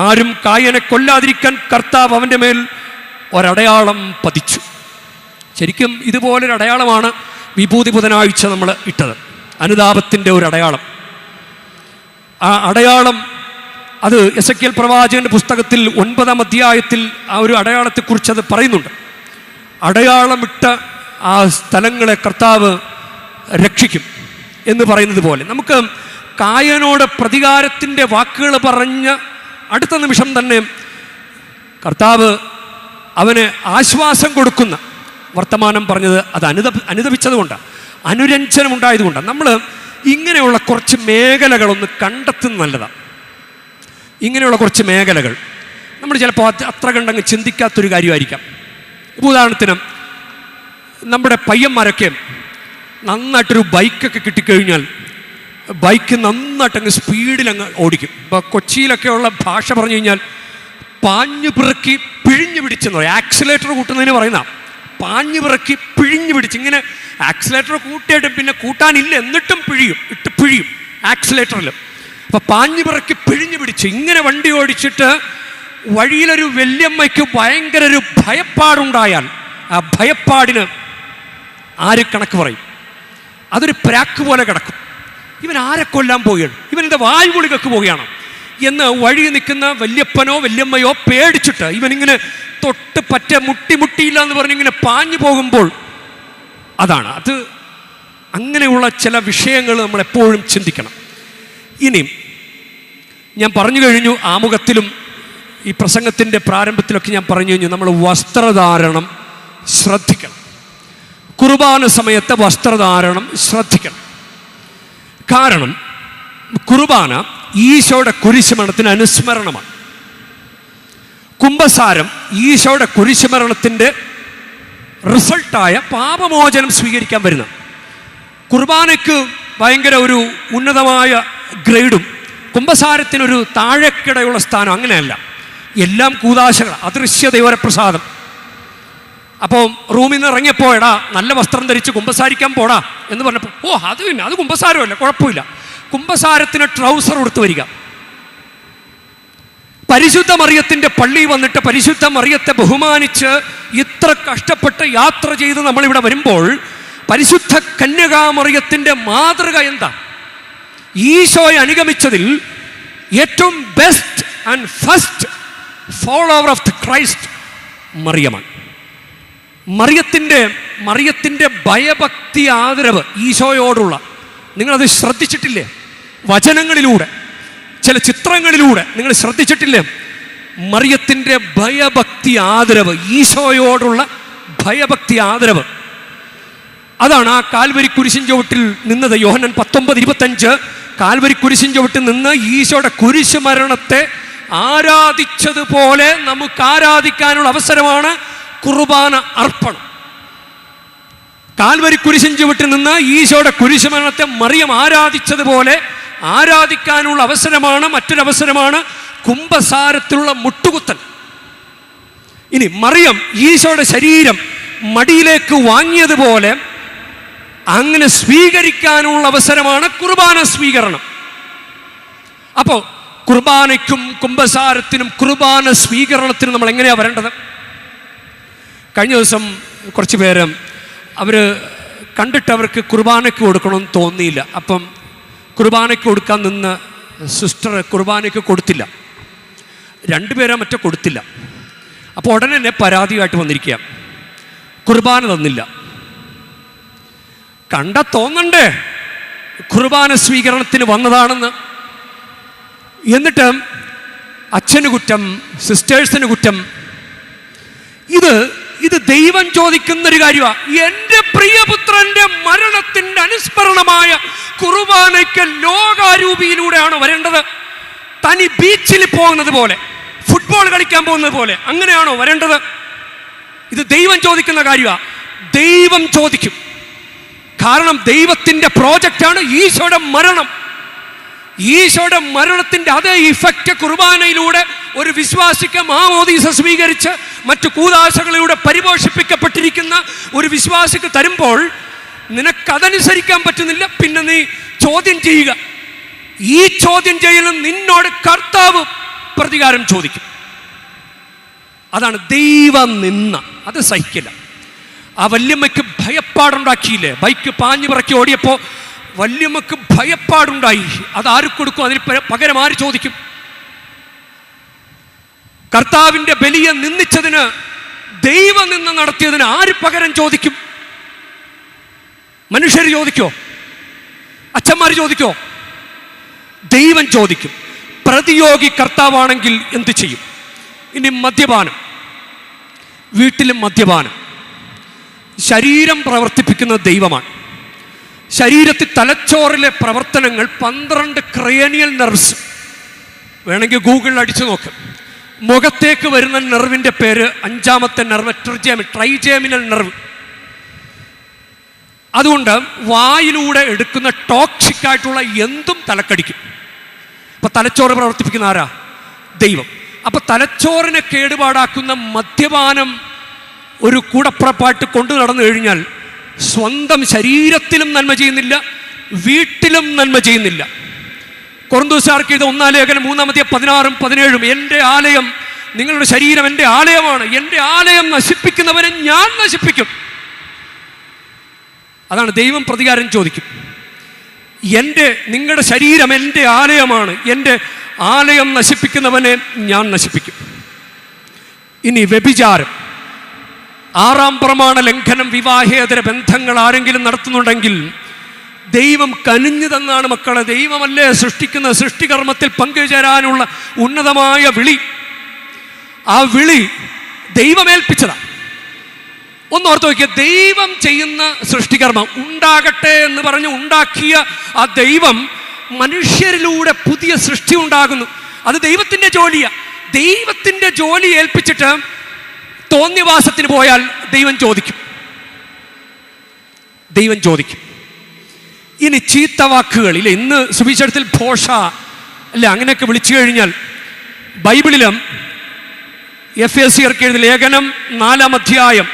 ആരും കായനെ കൊല്ലാതിരിക്കാൻ കർത്താവ് അവൻ്റെ മേൽ ഒരടയാളം പതിച്ചു. ശരിക്കും ഇതുപോലൊരു അടയാളമാണ് വിഭൂതി ബുധനാഴ്ച നമ്മൾ ഇട്ടത്, അനുതാപത്തിൻ്റെ ഒരു അടയാളം. ആ അടയാളം അത് എസെക്കിയേൽ പ്രവാചകന്റെ പുസ്തകത്തിൽ 9-ാം അധ്യായത്തിൽ ആ ഒരു അടയാളത്തെക്കുറിച്ച് അത് പറയുന്നുണ്ട്. അടയാളമിട്ട ആ സ്ഥലങ്ങളെ കർത്താവ് രക്ഷിക്കും എന്ന് പറയുന്നത് പോലെ നമുക്ക് കായനോട് പ്രതികാരത്തിൻ്റെ വാക്കുകൾ പറഞ്ഞ അടുത്ത നിമിഷം തന്നെ കർത്താവ് അവന് ആശ്വാസം കൊടുക്കുന്ന വർത്തമാനം പറഞ്ഞത് അത് അനുദപിച്ചതുകൊണ്ടാണ്, അനുരഞ്ജനം ഉണ്ടായതുകൊണ്ടാണ്. നമ്മൾ ഇങ്ങനെയുള്ള കുറച്ച് മേഖലകളൊന്ന് കണ്ടെത്തുന്നത് നല്ലതാണ്. ഇങ്ങനെയുള്ള കുറച്ച് മേഖലകൾ നമ്മൾ ചിലപ്പോൾ അത്ര കണ്ടങ്ങ് ചിന്തിക്കാത്തൊരു കാര്യമായിരിക്കാം. ഇപ്പോൾ ഉദാഹരണത്തിന് നമ്മുടെ പയ്യന്മാരൊക്കെ നന്നായിട്ടൊരു ബൈക്കൊക്കെ കിട്ടിക്കഴിഞ്ഞാൽ ബൈക്ക് നന്നായിട്ടങ്ങ് സ്പീഡിലങ്ങ് ഓടിക്കും. ഇപ്പോൾ കൊച്ചിയിലൊക്കെയുള്ള ഭാഷ പറഞ്ഞു കഴിഞ്ഞാൽ പാഞ്ഞു പിറക്കി പിഴിഞ്ഞു പിടിച്ചെന്ന് പറയും. ആക്സിലേറ്റർ കൂട്ടുന്നതിന് പറയുന്ന പാഞ്ഞു പിറക്കി പിഴിഞ്ഞു പിടിച്ച്, ഇങ്ങനെ ആക്സിലേറ്റർ കൂട്ടിയിട്ട് പിന്നെ കൂട്ടാനില്ല എന്നിട്ടും പിഴിയും ആക്സിലേറ്ററിൽ. അപ്പം പാഞ്ഞു പിറക്കി പിഴിഞ്ഞു പിടിച്ച് ഇങ്ങനെ വണ്ടി ഓടിച്ചിട്ട് വഴിയിലൊരു വല്യമ്മയ്ക്ക് ഭയങ്കര ഒരു ഭയപ്പാടുണ്ടായാൽ ആ ഭയപ്പാടിന് ആര് കണക്ക് പറയും? അതൊരു പ്രാക്ക് പോലെ കിടക്കും. ഇവൻ ആരെ കൊല്ലാൻ പോവുകയാണ്, ഇവൻ എൻ്റെ വായുകുളികൾക്ക് പോവുകയാണോ എന്ന് വഴി നിൽക്കുന്ന വല്യപ്പനോ വല്യമ്മയോ പേടിച്ചിട്ട് ഇവനിങ്ങനെ തൊട്ട് പറ്റ മുട്ടിയില്ല എന്ന് പറഞ്ഞിങ്ങനെ പാഞ്ഞു പോകുമ്പോൾ അതാണ് അത്. അങ്ങനെയുള്ള ചില വിഷയങ്ങൾ നമ്മൾ എപ്പോഴും ചിന്തിക്കണം. ഇനി ഞാൻ പറഞ്ഞു കഴിഞ്ഞു, ആമുഖത്തിലും ഈ പ്രസംഗത്തിൻ്റെ പ്രാരംഭത്തിലൊക്കെ ഞാൻ പറഞ്ഞു കഴിഞ്ഞു, നമ്മൾ വസ്ത്രധാരണം ശ്രദ്ധിക്കണം. കുർബാന സമയത്തെ വസ്ത്രധാരണം ശ്രദ്ധിക്കണം. കാരണം കുർബാന ഈശോയുടെ കുരിശുമരണത്തിന് അനുസ്മരണമാണ്. കുംഭസാരം ഈശോയുടെ കുരിശുമരണത്തിൻ്റെ റിസൾട്ടായ പാപമോചനം സ്വീകരിക്കാൻ വരുന്ന കുർബാനയ്ക്ക് ഭയങ്കര ഒരു ഉന്നതമായ ഗ്രേഡും കുംഭസാരത്തിനൊരു താഴെക്കിടയുള്ള സ്ഥാനം അങ്ങനെയല്ല. എല്ലാം കൂതാശകൾ, അദൃശ്യ ദൈവപ്രസാദം. അപ്പോൾ റൂമിൽ നിന്ന് ഇറങ്ങിയപ്പോൾ എടാ നല്ല വസ്ത്രം ധരിച്ച് കുമ്പസാരിക്കാൻ പോടാ എന്ന് പറഞ്ഞപ്പോൾ അത് കുമ്പസാരമല്ല, കുഴപ്പമില്ല. കുമ്പസാരത്തിന് ട്രൗസർ കൊടുത്ത് വരിക. പരിശുദ്ധ മറിയത്തിൻ്റെ പള്ളിയിൽ വന്നിട്ട് പരിശുദ്ധ മറിയത്തെ ബഹുമാനിച്ച് ഇത്ര കഷ്ടപ്പെട്ട് യാത്ര ചെയ്ത് നമ്മളിവിടെ വരുമ്പോൾ പരിശുദ്ധ കന്യകാമറിയത്തിൻ്റെ മാതൃക എന്താ? ഈശോയെ അനുഗമിച്ചതിൽ ഏറ്റവും best and first follower of the Christ മറിയമാണ്. മറിയത്തിൻ്റെ ഭയഭക്തി ആദരവ് ഈശോയോടുള്ള, നിങ്ങളത് ശ്രദ്ധിച്ചിട്ടില്ലേ? വചനങ്ങളിലൂടെ ചില ചിത്രങ്ങളിലൂടെ നിങ്ങൾ ശ്രദ്ധിച്ചിട്ടില്ലേ? മറിയത്തിൻ്റെ ഭയഭക്തി ആദരവ്, ഈശോയോടുള്ള ഭയഭക്തി ആദരവ്. അതാണ് ആ കാൽവരി കുരിശിൻ ചുവട്ടിൽ നിന്നത്. യോഹന്നാൻ 19:25 കാൽവരി കുരിശിൻ ചുവട്ടിൽ നിന്ന് ഈശോയുടെ കുരിശ് മരണത്തെ ആരാധിച്ചതുപോലെ നമുക്ക് ആരാധിക്കാനുള്ള അവസരമാണ് കുർബാന അർപ്പണം. കാൽവരി കുരിശിൻ ചുവട്ടിൽ നിന്ന് ഈശോയുടെ കുരിശ് മരണത്തെ മറിയം ആരാധിച്ചതുപോലെ ആരാധിക്കാനുള്ള അവസരമാണ്, മറ്റൊരവസരമാണ് കുംഭസാരത്തിലുള്ള മുട്ടുകുത്തൽ. ഇനി മറിയം ഈശോയുടെ ശരീരം മടിയിലേക്ക് വാങ്ങിയതുപോലെ അങ്ങനെ സ്വീകരിക്കാനുള്ള അവസരമാണ് കുർബാന സ്വീകരണം. അപ്പോൾ കുർബാനയ്ക്കും കുംഭസാരത്തിനും കുർബാന സ്വീകരണത്തിനും നമ്മൾ എങ്ങനെയാണ് വരേണ്ടത്? കഴിഞ്ഞ ദിവസം കുറച്ച് പേര് അവർ കണ്ടിട്ട് അവർക്ക് കുർബാനയ്ക്ക് കൊടുക്കണമെന്ന് തോന്നിയില്ല. അപ്പം കുർബാനയ്ക്ക് കൊടുക്കാൻ നിന്ന് സിസ്റ്റർ കുർബാനയ്ക്ക് കൊടുത്തില്ല, 2 പേരോ മറ്റോ കൊടുത്തില്ല. അപ്പോൾ ഉടനെ തന്നെ പരാതിയായിട്ട് വന്നിരിക്കുക, കുർബാന തന്നില്ല. കണ്ട തോന്നണ്ടേ കുർബാന സ്വീകരണത്തിന് വന്നതാണെന്ന്? എന്നിട്ട് അച്ഛന് കുറ്റം, സിസ്റ്റേഴ്സിന് കുറ്റം. ഇത് ദൈവം ചോദിക്കുന്നൊരു കാര്യമാണ്. എൻ്റെ പ്രിയപുത്രൻ്റെ മരണത്തിൻ്റെ അനുസ്മരണമായ കുർബാനയ്ക്ക് ലോകാരൂപിയിലൂടെയാണ് വരേണ്ടത്. തനി ബീച്ചിൽ പോകുന്നത് പോലെ, ഫുട്ബോൾ കളിക്കാൻ പോകുന്നത് പോലെ അങ്ങനെയാണോ വരേണ്ടത്? ഇത് ദൈവം ചോദിക്കുന്ന കാര്യമാണ്. ദൈവം ചോദിക്കും. കാരണം ദൈവത്തിൻ്റെ പ്രോജക്റ്റാണ് ഈശോയുടെ മരണം. ഈശോയുടെ മരണത്തിൻ്റെ അതേ ഇഫക്റ്റ് കുർബാനയിലൂടെ ഒരു വിശ്വാസിക്ക് മാമോദീസ സ്വീകരിച്ച് മറ്റു കൂദാശകളിലൂടെ പരിപോഷിപ്പിക്കപ്പെട്ടിരിക്കുന്ന ഒരു വിശ്വാസിക്ക് തരുമ്പോൾ നിനക്കതനുസരിക്കാൻ പറ്റുന്നില്ല. പിന്നെ നീ ചോദ്യം ചെയ്യുക. ഈ ചോദ്യം ചെയ്യലും നിന്നോട് കർത്താവ് പ്രതികാരം ചോദിക്കും. അതാണ് ദൈവം നിന്ന. അത് സഹിക്കില്ല. ആ വല്യമ്മയ്ക്ക് ഭയപ്പാടുണ്ടാക്കിയില്ലേ? ബൈക്ക് പാഞ്ഞു പിറക്കി ഓടിയപ്പോൾ വല്യമ്മക്ക് ഭയപ്പാടുണ്ടായി. അത് ആര് കൊടുക്കും? അതിന് പകരം ആര് ചോദിക്കും? കർത്താവിൻ്റെ ബലിയെ നിന്ദിച്ചതിന്, ദൈവം നിന്ന് നടത്തിയതിന് ആര് പകരം ചോദിക്കും? മനുഷ്യർ ചോദിക്കോ? അച്ഛന്മാർ ചോദിക്കോ? ദൈവം ചോദിക്കും. പ്രതിയോഗി കർത്താവാണെങ്കിൽ എന്ത് ചെയ്യും? ഇനി മദ്യപാനം, വീട്ടിലും മദ്യപാനം. ശരീരം പ്രവർത്തിപ്പിക്കുന്ന ദൈവമാണ്. ശരീരത്തിൽ തലച്ചോറിലെ പ്രവർത്തനങ്ങൾ 12 ക്രേനിയൽ നെർവ്സ്. വേണമെങ്കിൽ ഗൂഗിളിൽ അടിച്ചു നോക്ക്. മുഖത്തേക്ക് വരുന്ന നെർവിൻ്റെ പേര് 5ാമത്തെ നെർവ് ട്രൈജേമിനൽ നെർവ്. അതുകൊണ്ട് വായിലൂടെ എടുക്കുന്ന ടോക്സിക് ആയിട്ടുള്ള എന്തും തലക്കടിക്കും. അപ്പൊ തലച്ചോറ് പ്രവർത്തിപ്പിക്കുന്ന ആരാ? ദൈവം. അപ്പൊ തലച്ചോറിനെ കേടുപാടാക്കുന്ന മദ്യപാനം ഒരു കൂടപ്പുറപ്പാട്ട് കൊണ്ടു നടന്നു കഴിഞ്ഞാൽ സ്വന്തം ശരീരത്തിലും നന്മ ചെയ്യുന്നില്ല, വീട്ടിലും നന്മ ചെയ്യുന്നില്ല. കൊറിന്തോസ്യർക്ക് ഇത് 1 ലേഖനം 3:16-17 എൻ്റെ ആലയം, നിങ്ങളുടെ ശരീരം എൻ്റെ ആലയമാണ്, എൻ്റെ ആലയം നശിപ്പിക്കുന്നവരെ ഞാൻ നശിപ്പിക്കും. അതാണ് ദൈവം പ്രതികാരം ചോദിക്കും. നിങ്ങളുടെ ശരീരം എൻ്റെ ആലയമാണ്, എൻ്റെ ആലയം നശിപ്പിക്കുന്നവനെ ഞാൻ നശിപ്പിക്കും. ഇനി വ്യഭിചാരം, 6ാം പ്രമാണ ലംഘനം, വിവാഹേതര ബന്ധങ്ങൾ ആരെങ്കിലും നടത്തുന്നുണ്ടെങ്കിൽ ദൈവം കനിഞ്ഞു തന്നാണ് മക്കളെ. ദൈവമല്ലേ സൃഷ്ടിക്കുന്ന സൃഷ്ടികർമ്മത്തിൽ പങ്കുചേരാനുള്ള ഉന്നതമായ വിളി. ആ വിളി ദൈവമേൽപ്പിച്ചതാണ്. ഒന്നോർത്ത് നോക്കിയ, ദൈവം ചെയ്യുന്ന സൃഷ്ടികർമ്മം ഉണ്ടാകട്ടെ എന്ന് പറഞ്ഞ് ഉണ്ടാക്കിയ ആ ദൈവം മനുഷ്യരിലൂടെ പുതിയ സൃഷ്ടി ഉണ്ടാകുന്നു. അത് ദൈവത്തിൻ്റെ ജോലിയാണ്. ദൈവത്തിൻ്റെ ജോലി ഏൽപ്പിച്ചിട്ട് തോന്നിവാസത്തിന് പോയാൽ ദൈവം ചോദിക്കും. ദൈവം ചോദിക്കും. ഇനി ചീത്ത വാക്കുകളിൽ ഇന്ന് സുവിശേഷത്തിൽ ഭോഷ അല്ല അങ്ങനെയൊക്കെ വിളിച്ചു കഴിഞ്ഞാൽ, ബൈബിളിലും എഫേസ്യർക്ക് എഴുതിയ ലേഖനം 4-ാം അധ്യായം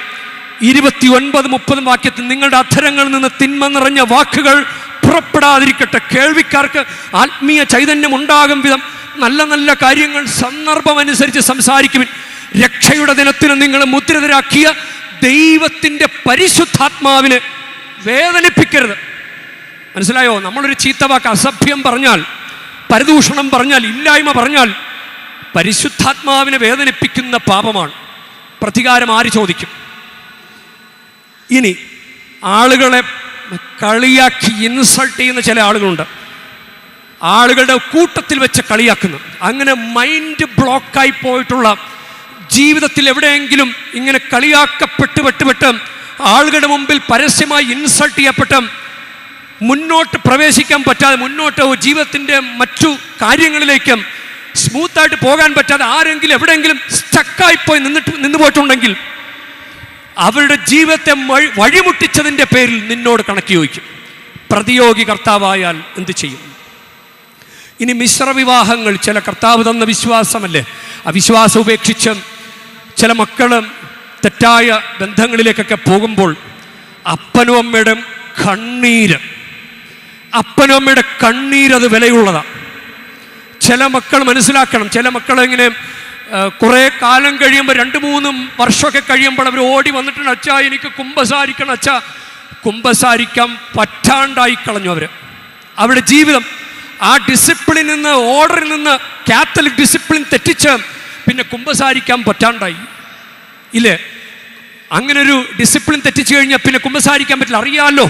29-30 വാക്യത്തിൽ, നിങ്ങളുടെ അധരങ്ങളിൽ നിന്ന് തിന്മ നിറഞ്ഞ വാക്കുകൾ പുറപ്പെടാതിരിക്കട്ടെ, കേൾവിക്കാർക്ക് ആത്മീയ ചൈതന്യം ഉണ്ടാകും വിധം നല്ല നല്ല കാര്യങ്ങൾ സന്ദർഭമനുസരിച്ച് സംസാരിക്കുവിൻ. രക്ഷയുടെ ദിനത്തിന് നിങ്ങൾ മുദ്രിതരാക്കിയ ദൈവത്തിൻ്റെ പരിശുദ്ധാത്മാവിനെ വേദനിപ്പിക്കരുത്. മനസ്സിലായോ? നമ്മളൊരു ചീത്ത വാക്ക്, അസഭ്യം പറഞ്ഞാൽ, പരദൂഷണം പറഞ്ഞാൽ, ഇല്ലായ്മ പറഞ്ഞാൽ പരിശുദ്ധാത്മാവിനെ വേദനിപ്പിക്കുന്ന പാപമാണ്. പ്രതികാരം ആര് ചോദിക്കും? ഇനി ആളുകളെ കളിയാക്കി ഇൻസൾട്ട് ചെയ്യുന്ന ചില ആളുകളുണ്ട്. ആളുകളുടെ കൂട്ടത്തിൽ വെച്ച് കളിയാക്കുന്നു. അങ്ങനെ മൈൻഡ് ബ്ലോക്കായി പോയിട്ടുള്ള, ജീവിതത്തിൽ എവിടെയെങ്കിലും ഇങ്ങനെ കളിയാക്കപ്പെട്ട് ആളുകളുടെ മുമ്പിൽ പരസ്യമായി ഇൻസൾട്ട് ചെയ്യപ്പെട്ട് മുന്നോട്ട് പ്രവേശിക്കാൻ പറ്റാതെ, മുന്നോട്ട് ജീവിതത്തിൻ്റെ മറ്റു കാര്യങ്ങളിലേക്കും സ്മൂത്തായിട്ട് പോകാൻ പറ്റാതെ ആരെങ്കിലും എവിടെയെങ്കിലും സ്റ്റക്കായിപ്പോയി നിന്ന് പോയിട്ടുണ്ടെങ്കിൽ അവരുടെ ജീവിതത്തെ വഴിമുട്ടിച്ചതിൻ്റെ പേരിൽ നിന്നോട് കണക്ക് ചോദിക്കും. പ്രതിയോഗി കർത്താവായാൽ എന്ത് ചെയ്യും? ഇനി മിശ്രവിവാഹങ്ങൾ, ചില കർത്താവ് തന്ന വിശ്വാസമല്ലേ, ആ വിശ്വാസം ഉപേക്ഷിച്ച് ചില മക്കളും തെറ്റായ ബന്ധങ്ങളിലേക്കൊക്കെ പോകുമ്പോൾ അപ്പനും അമ്മയുടെ കണ്ണീരത് വിലയുള്ളതാണ്. ചില മക്കൾ മനസ്സിലാക്കണം. ചില മക്കൾ ഇങ്ങനെ കുറേ കാലം കഴിയുമ്പോൾ, 2-3 വർഷമൊക്കെ കഴിയുമ്പോൾ അവർ ഓടി വന്നിട്ടുണ്ട്, അച്ഛാ എനിക്ക് കുമ്പസാരിക്കണം, അച്ഛാ. കുമ്പസാരിക്കാൻ പറ്റാണ്ടായി കളഞ്ഞു അവരുടെ ജീവിതം. ആ ഡിസിപ്ലിനിൽ നിന്ന്, ഓർഡറിൽ നിന്ന് കാത്തലിക് ഡിസിപ്ലിൻ തെറ്റിച്ച് പിന്നെ കുമ്പസാരിക്കാൻ പറ്റാണ്ടായി. ഇല്ലേ? അങ്ങനൊരു ഡിസിപ്ലിൻ തെറ്റിച്ചു കഴിഞ്ഞാൽ പിന്നെ കുമ്പസാരിക്കാൻ പറ്റില്ല. അറിയാമല്ലോ,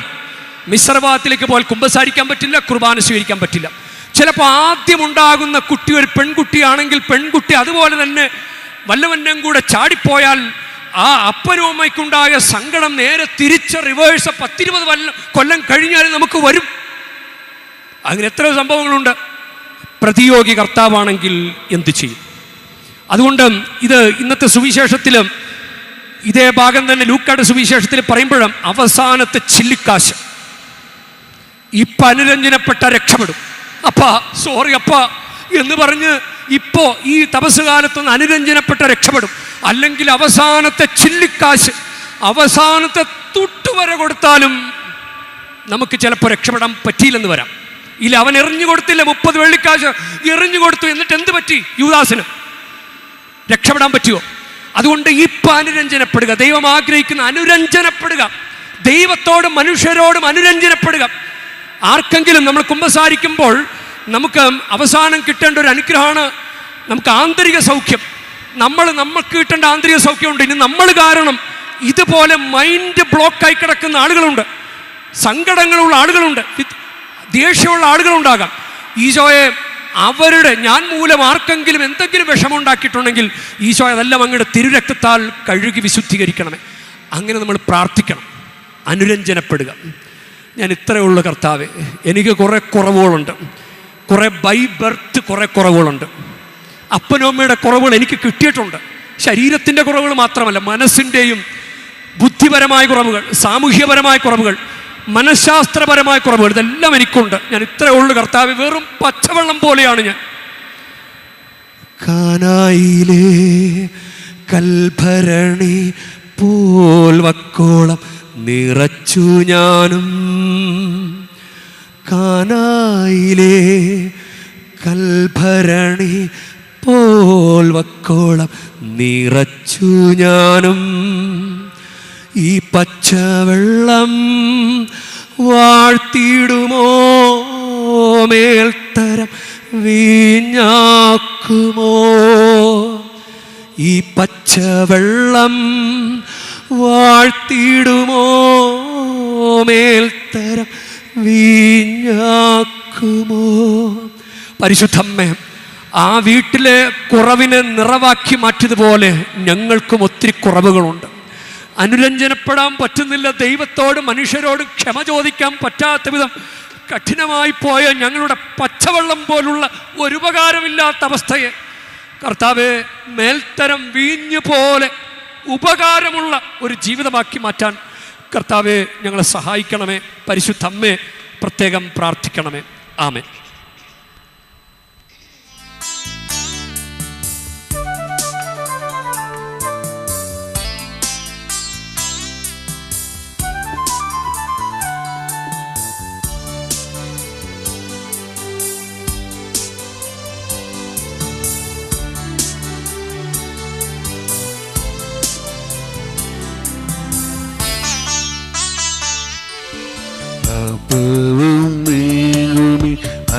മിശ്രഭാവത്തിലേക്ക് പോയാൽ കുമ്പസാരിക്കാൻ പറ്റില്ല, കുർബാന സ്വീകരിക്കാൻ പറ്റില്ല. ചിലപ്പോൾ ആദ്യമുണ്ടാകുന്ന കുട്ടി ഒരു പെൺകുട്ടിയാണെങ്കിൽ പെൺകുട്ടി അതുപോലെ തന്നെ വല്ലവൻ്റെയും കൂടെ ചാടിപ്പോയാൽ ആ അപ്പനും അമ്മയ്ക്കുണ്ടായ സങ്കടം നേരെ തിരിച്ച് റിവേഴ്സ് 10-20 കൊല്ലം കഴിഞ്ഞാൽ നമുക്ക് വരും. അങ്ങനെ എത്രയോ സംഭവങ്ങളുണ്ട്. പ്രതിയോഗി കർത്താവാണെങ്കിൽ എന്ത് ചെയ്യും? അതുകൊണ്ട് ഇത് ഇന്നത്തെ സുവിശേഷത്തിൽ ഇതേ ഭാഗം തന്നെ ലൂക്കായുടെ സുവിശേഷത്തിൽ പറയുമ്പോഴും അവസാനത്തെ ചില്ലിക്കാശ് ഇപ്പം അനുരഞ്ജനപ്പെട്ട രക്ഷപ്പെടും. അപ്പാ എന്ന് പറഞ്ഞ് ഇപ്പോൾ ഈ തപസ് കാലത്തൊന്ന് അനുരഞ്ജനപ്പെട്ട രക്ഷപ്പെടും. അല്ലെങ്കിൽ അവസാനത്തെ ചില്ലിക്കാശ്, അവസാനത്തെ തുട്ടുവരെ കൊടുത്താലും നമുക്ക് ചിലപ്പോൾ രക്ഷപ്പെടാൻ പറ്റിയില്ലെന്ന് വരാം. ഇല്ല, അവൻ എറിഞ്ഞു കൊടുത്തില്ല, 30 വെള്ളിക്കാശ് എറിഞ്ഞു കൊടുത്തു. എന്നിട്ട് എന്ത് പറ്റി? യൂദാസിന് രക്ഷപ്പെടാൻ പറ്റുമോ? അതുകൊണ്ട് ഇപ്പം അനുരഞ്ജനപ്പെടുക. ദൈവം ആഗ്രഹിക്കുന്ന അനുരഞ്ജനപ്പെടുക. ദൈവത്തോടും മനുഷ്യരോടും അനുരഞ്ജനപ്പെടുക. ആർക്കെങ്കിലും നമ്മൾ കുമ്പസാരിക്കുമ്പോൾ നമുക്ക് അവസാനം കിട്ടേണ്ട ഒരു അനുഗ്രഹമാണ് നമുക്ക് ആന്തരിക സൗഖ്യം. നമ്മൾക്ക് കിട്ടേണ്ട ആന്തരിക സൗഖ്യമുണ്ട്. ഇനി നമ്മൾ കാരണം ഇതുപോലെ മൈൻഡ് ബ്ലോക്കായി കിടക്കുന്ന ആളുകളുണ്ട്, സങ്കടങ്ങളുള്ള ആളുകളുണ്ട്, ദേഷ്യമുള്ള ആളുകളുണ്ടാകാം. ഈശോയെ ഞാൻ മൂലം ആർക്കെങ്കിലും എന്തെങ്കിലും വിഷമമുണ്ടാക്കിയിട്ടുണ്ടെങ്കിൽ ഈശോയെ അതെല്ലാം അങ്ങയുടെ തിരുരക്തത്താൽ കഴുകി വിശുദ്ധീകരിക്കണമേ. അങ്ങനെ നമ്മൾ പ്രാർത്ഥിക്കണം, അനുരഞ്ജനപ്പെടുക. ഞാൻ ഇത്രയേ ഉള്ളൂ കർത്താവേ, എനിക്ക് കുറേ കുറവുകളുണ്ട്, കുറേ ബൈ ബർത്ത് കുറേ കുറവുകളുണ്ട്. അപ്പനും അമ്മയുടെ കുറവുകൾ എനിക്ക് കിട്ടിയിട്ടുണ്ട്. ശരീരത്തിൻ്റെ കുറവുകൾ മാത്രമല്ല, മനസ്സിൻ്റെയും ബുദ്ധിപരമായ കുറവുകൾ, സാമൂഹ്യപരമായ കുറവുകൾ, മനഃശാസ്ത്രപരമായ കുറവുകൾ, ഇതെല്ലാം എനിക്കുണ്ട്. ഞാൻ ഇത്രയേ ഉള്ളൂ കർത്താവേ, വെറും പച്ചവെള്ളം പോലെയാണ് ഞാൻ. കാനായിലെ കൽഭരണി പോൽ വക്കോളം നിറച്ചു ഞാനും, കാനായിലെ കൽഭരണി പോൽ വക്കോളം നിറച്ചു ഞാനും. ഈ പച്ചവെള്ളം വാഴ്ത്തിയിടുമോ, മേൽത്തരം വീഞ്ഞാക്കുമോ? ഈ പച്ചവെള്ളം വാഴ്ത്തിയിടുമോ, മേൽത്തരം വീഞ്ഞാക്കുമോ? പരിശുദ്ധമ്മേ, ആ വീട്ടിലെ കുറവിനെ നിറവാക്കി മാറ്റിയതുപോലെ ഞങ്ങൾക്കും ഒത്തിരി കുറവുകളുണ്ട്. അനുരഞ്ജനപ്പെടാൻ പറ്റുന്നില്ല, ദൈവത്തോടും മനുഷ്യരോടും ക്ഷമ ചോദിക്കാൻ പറ്റാത്ത വിധം കഠിനമായി പോയ ഞങ്ങളുടെ പച്ചവെള്ളം പോലുള്ള ഒരു ഉപകാരമില്ലാത്ത അവസ്ഥയെ കർത്താവേ, മേൽത്തരം വീഞ്ഞു പോലെ ഉപകാരമുള്ള ഒരു ജീവിതമാക്കി മാറ്റാൻ കർത്താവേ ഞങ്ങളെ സഹായിക്കണമേ. പരിശുദ്ധ അമ്മേ പ്രത്യേകം പ്രാർത്ഥിക്കണമേ. ആമേൻ.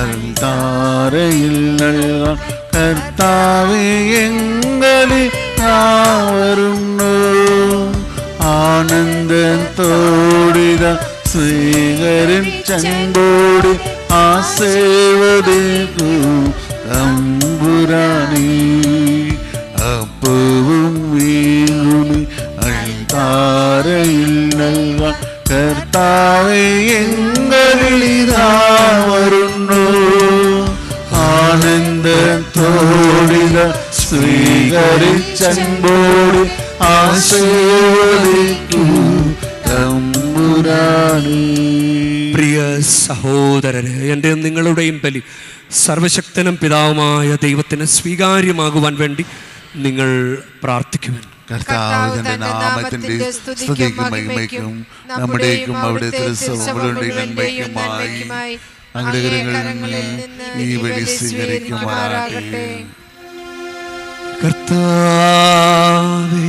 അൽത്താരയിൽ നൽകാൻ കർത്താവേ എങ്ങളിൽ വരുന്നു. ആനന്ദത്തോടിത സ്വീകരിച്ചോടി ആസേവതേക്കു തമ്പുരാനീ. അപ്പവും വീണുമി അൽത്താരയിൽ നൽകാൻ കർത്താവേ എങ്ങളിതാ വരുന്നു. ആനന്ദത്തോടിത സ്വീകരിച്ചോടി ആശീർവദിക്കൂ തമ്പുരാനേ. പ്രിയ സഹോദരരെ, എൻ്റെ നിങ്ങളുടെയും ബലി സർവശക്തനും പിതാവുമായ ദൈവത്തിന് സ്വീകാര്യമാകുവാൻ വേണ്ടി നിങ്ങൾ പ്രാർത്ഥിക്കുവാൻ. കർത്താവ് തന്റെ നാമത്തിന്റെ സ്തുതിക്കും മഹിമയ്ക്കും നമ്മുടേക്കും അവിടുത്തെ തിരുസഭകളുടെയും നന്മയ്ക്കുമായി അങ്ങയുടെ കരങ്ങളിൽ നിന്ന് ഈ ബലി സ്വീകരിക്കുമാറാകട്ടെ. കർത്താവേ,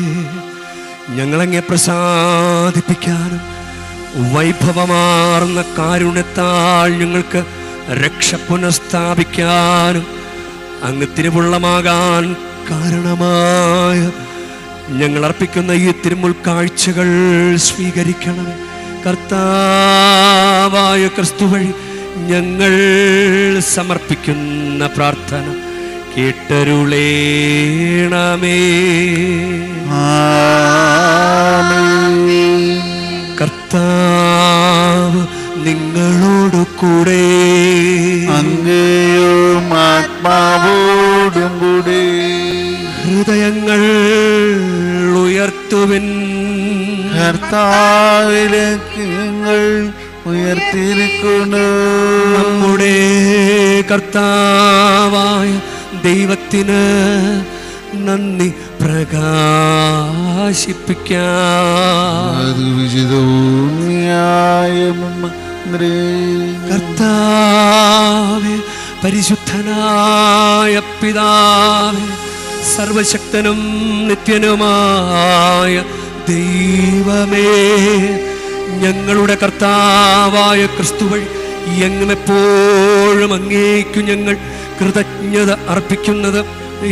ഞങ്ങളങ്ങെ പ്രസാദിപ്പിക്കാനും വൈഭവമാർന്ന കാരുണ്യത്താൽ ഞങ്ങൾക്ക് രക്ഷ പുനഃസ്ഥാപിക്കാനും അങ്ങ് തിരുവുള്ളമാകാൻ കാരണമായ ഞങ്ങൾ അർപ്പിക്കുന്ന ഈ തിരുമുൽ കാഴ്ചകൾ സ്വീകരിക്കണമേ. കർത്താവായ ക്രിസ്തു വഴി ഞങ്ങൾ സമർപ്പിക്കുന്ന പ്രാർത്ഥന കേട്ടരുളേണമേ. കർത്താവ് നിങ്ങളോടു കൂടെ, അങ്ങയും ആത്മാവോടും കൂടെ. ഹൃദയങ്ങൾ ഉയർത്തുവിൻ. കർത്താവിലേക്ക് ഞങ്ങൾ ഉയർത്തിയിരിക്കുന്നു. നമ്മുടെ കർത്താവായ ദൈവത്തിന് നന്ദി പ്രകാശിപ്പിക്കാം. അത് വിജിതവും ന്യായവും കർത്താവേ, പരിശുദ്ധനായ പിതാവേ, സർവശക്തനും നിത്യനുമായ ദൈവമേ, ഞങ്ങളുടെ കർത്താവായ ക്രിസ്തു വഴി എങ്ങും എപ്പോഴും അങ്ങേക്കു ഞങ്ങൾ കൃതജ്ഞത അർപ്പിക്കുന്നത്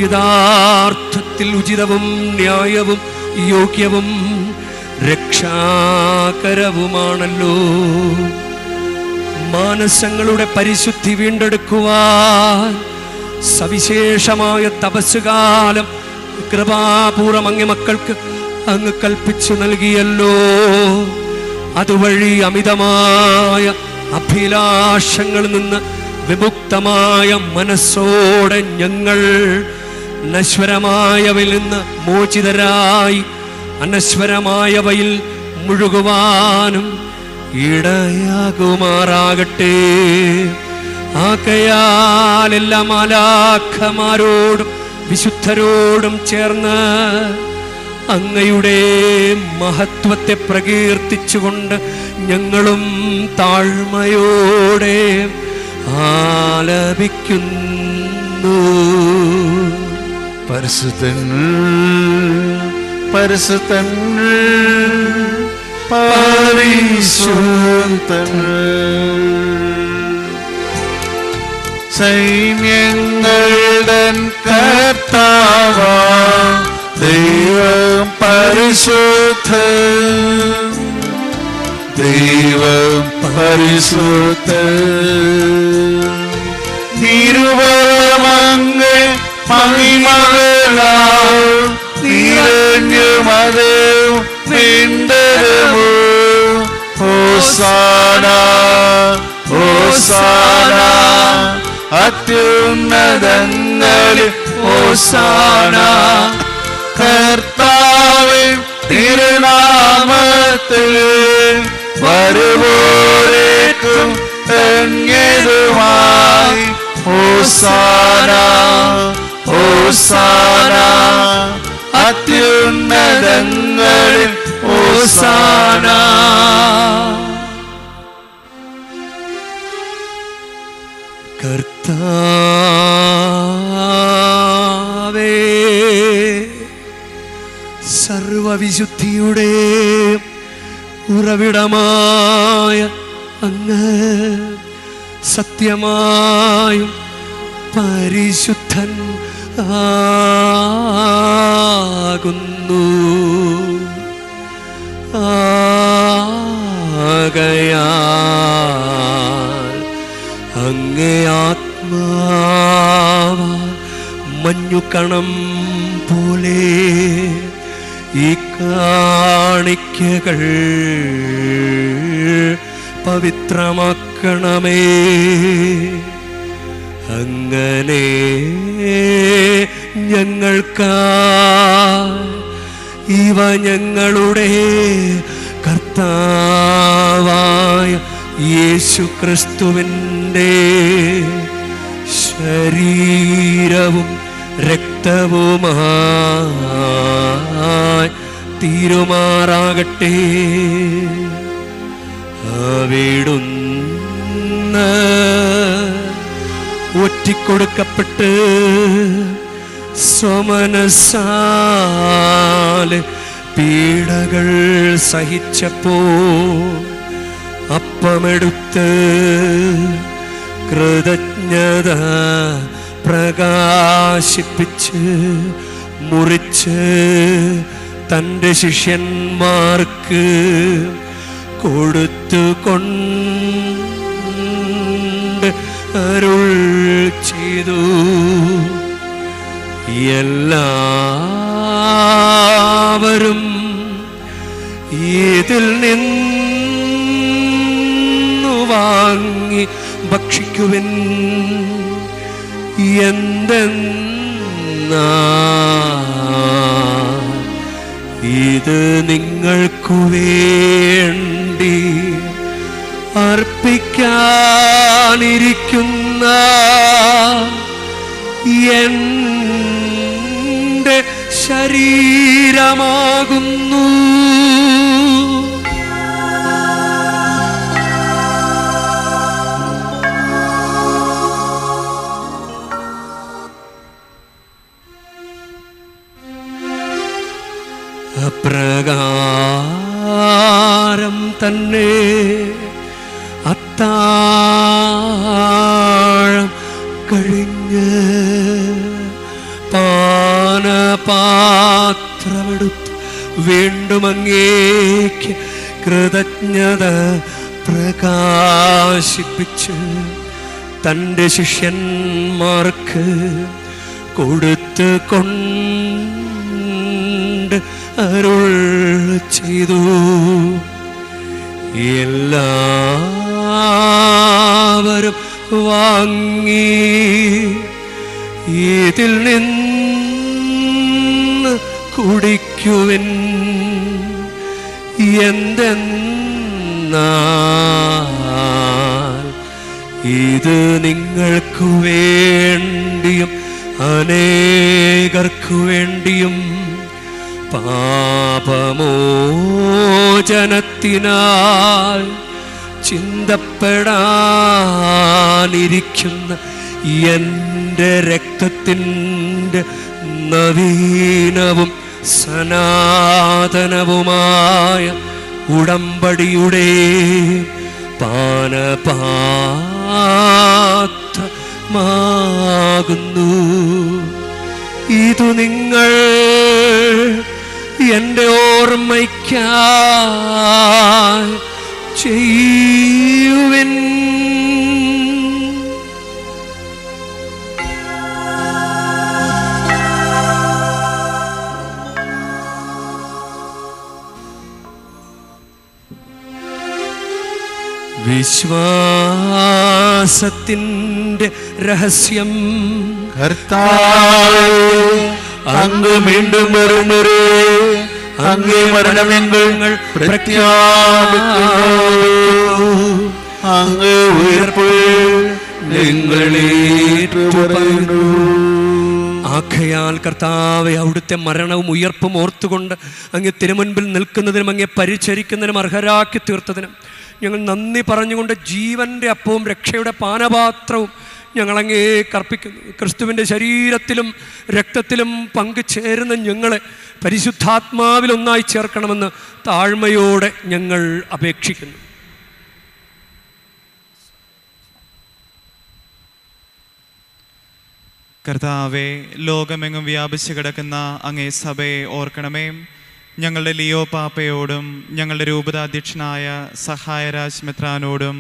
യഥാർത്ഥത്തിൽ ഉചിതവും ന്യായവും യോഗ്യവും രക്ഷാകരവുമാണല്ലോ. മാനസങ്ങളുടെ പരിശുദ്ധി വീണ്ടെടുക്കുവാൻ സവിശേഷമായ തപസ്സുകാലം കൃപാപൂർവം അങ്ങേ മക്കൾക്ക് അങ്ങ് കൽപ്പിച്ചു നൽകിയല്ലോ. അതുവഴി അമിതമായ അഭിലാഷങ്ങളിൽ നിന്ന് വിമുക്തമായ മനസ്സോടെ ഞങ്ങൾ നശ്വരമായവയിൽ നിന്ന് മോചിതരായി അനശ്വരമായവയിൽ മുഴുകുവാനും ഇടയാകുമാറാകട്ടെ. ആകയാൽ എല്ലാ മാലാഖമാരോടും വിശുദ്ധരോടും ചേർന്ന് അങ്ങയുടെ മഹത്വത്തെ പ്രകീർത്തിച്ചുകൊണ്ട് ഞങ്ങളും താഴ്മയോടെ ആലപിക്കുന്നു. പരിശുദ്ധൻ പരിശുദ്ധൻ പരിശുദ്ധൻ സൈന്യങ്ങളുടെ കർത്താവാം ദൈവം പരിശുദ്ധൻ, ദൈവം പരിശുദ്ധൻ. തിരുവമങ്ങ് മഹിമകളാൽ നിറഞ്ഞു മതവും നിണ്ടരമോ. ഹോസാന ഹോസാന അത്യുന്നതങ്ങളിൽ ഹോസാന. കർത്താവിൻ തിരുനാമത്തിൽ വരുവോരേക്കും ധന്യരുമായി. ഹോസാന ഹോസാന അത്യുന്നതങ്ങളിൽ ഹോസാന. കർത്താവേ, സർവവിശുദ്ധിയുടെ ഉറവിടമായ അങ്ങ് സത്യമായും പരിശുദ്ധൻ ആകുന്നു. ആകയാൽ അങ്ങേ ആത്മാവ് മഞ്ഞുകണം പോലെ ഈ കാണിക്കകൾ പവിത്രമാക്കണമേ. അങ്ങനെ ഞങ്ങൾക്കായി ഇവ ഞങ്ങളുടെ കർത്താവായ യേശു ക്രിസ്തുവിൻ്റെ ശരീരവും രക്തവുമായി തീരുമാറാകട്ടെ. അവിടുന്ന് ഒറ്റിക്കൊടുക്കപ്പെട്ട് സ്വമനസാലെ പീഡകൾ സഹിച്ചപ്പോൾ അപ്പമെടുത്ത് കൃതജ്ഞത പ്രകാശിപ്പിച്ച് മുറിച്ച് തൻ്റെ ശിഷ്യന്മാർക്ക് കൊടുത്തുകൊണ്ട് അരുൾ ചെയ്തു. എല്ലാവരും ഇതിൽ നിന്നു വാങ്ങി ഭക്ഷിക്കുവിൻ. എന്തെന്നാ ഇത് നിങ്ങൾക്കു വേണ്ടി അർപ്പിക്കാനിരിക്കുന്ന എൻ്റെ ശരീരമാകുന്നു. അപ്രകാരം തന്നെ അത്താഴം കഴിഞ്ഞ് പാനപാത്രമെടുത്ത് വീണ്ടും അങ്ങേക്ക് കൃതജ്ഞത പ്രകാശിപ്പിച്ച് തൻ്റെ ശിഷ്യന്മാർക്ക് കൊടുത്ത് കൊണ്ട് അരുൾ ചെയ്തു. എല്ലാവരും വാങ്ങി ഇതിൽ നിന്ന് കുടിക്കുവിൻ. എന്തെന്നാൽ ഇത് നിങ്ങൾക്കു വേണ്ടിയും അനേകർക്കു വേണ്ടിയും പാപമോചനത്തിനാൽ ചിന്തപ്പെടാനിരിക്കുന്ന എൻ്റെ രക്തത്തിൻ്റെ നവീനവും സനാതനവുമായ ഉടമ്പടിയുടെ പാനപാത്രമാകുന്നു. ഇതു നിങ്ങൾ എൻ്റെ ഓർമ്മയ്ക്കായി ചെയ്യുവിൻ. വിശ്വാസത്തിൻ്റെ രഹസ്യം കർത്താവേ, അങ്ങ് വീണ്ടും വരുന്നവരെ അങ്ങേ മരണമെങ്കിൽ പ്രഖ്യാപിക്കുന്നു. അങ്ങ് ഉയർപ്പ് നിങ്ങളേറ്റുപറയുന്നു. ആഖയാൽ കർത്താവേ, അവിടുത്തെ മരണവും ഉയർപ്പും ഓർത്തുകൊണ്ട് അങ്ങ് തിരുമുൻപിൽ നിൽക്കുന്നതിനും അങ്ങേ പരിചരിക്കുന്നതിനും അർഹരാക്കി തീർത്തതിനും ഞങ്ങൾ നന്ദി പറഞ്ഞുകൊണ്ട് ജീവൻ്റെ അപ്പവും രക്ഷയുടെ പാനപാത്രവും ഞങ്ങളങ്ങേ കർപ്പിക്കുന്നു. ക്രിസ്തുവിൻ്റെ ശരീരത്തിലും രക്തത്തിലും പങ്കുചേരുന്ന ഞങ്ങളെ പരിശുദ്ധാത്മാവിൽ ഒന്നായി ചേർക്കണമെന്ന് താഴ്മയോടെ ഞങ്ങൾ അപേക്ഷിക്കുന്നു. കർത്താവെ, ലോകമെങ്ങും വ്യാപിച്ചു കിടക്കുന്ന അങ്ങേ സഭയെ ഓർക്കണമേ. ഞങ്ങളുടെ ലിയോ പാപ്പയോടും ഞങ്ങളുടെ രൂപതാധ്യക്ഷനായ സഹായരാജ് മെത്രാനോടും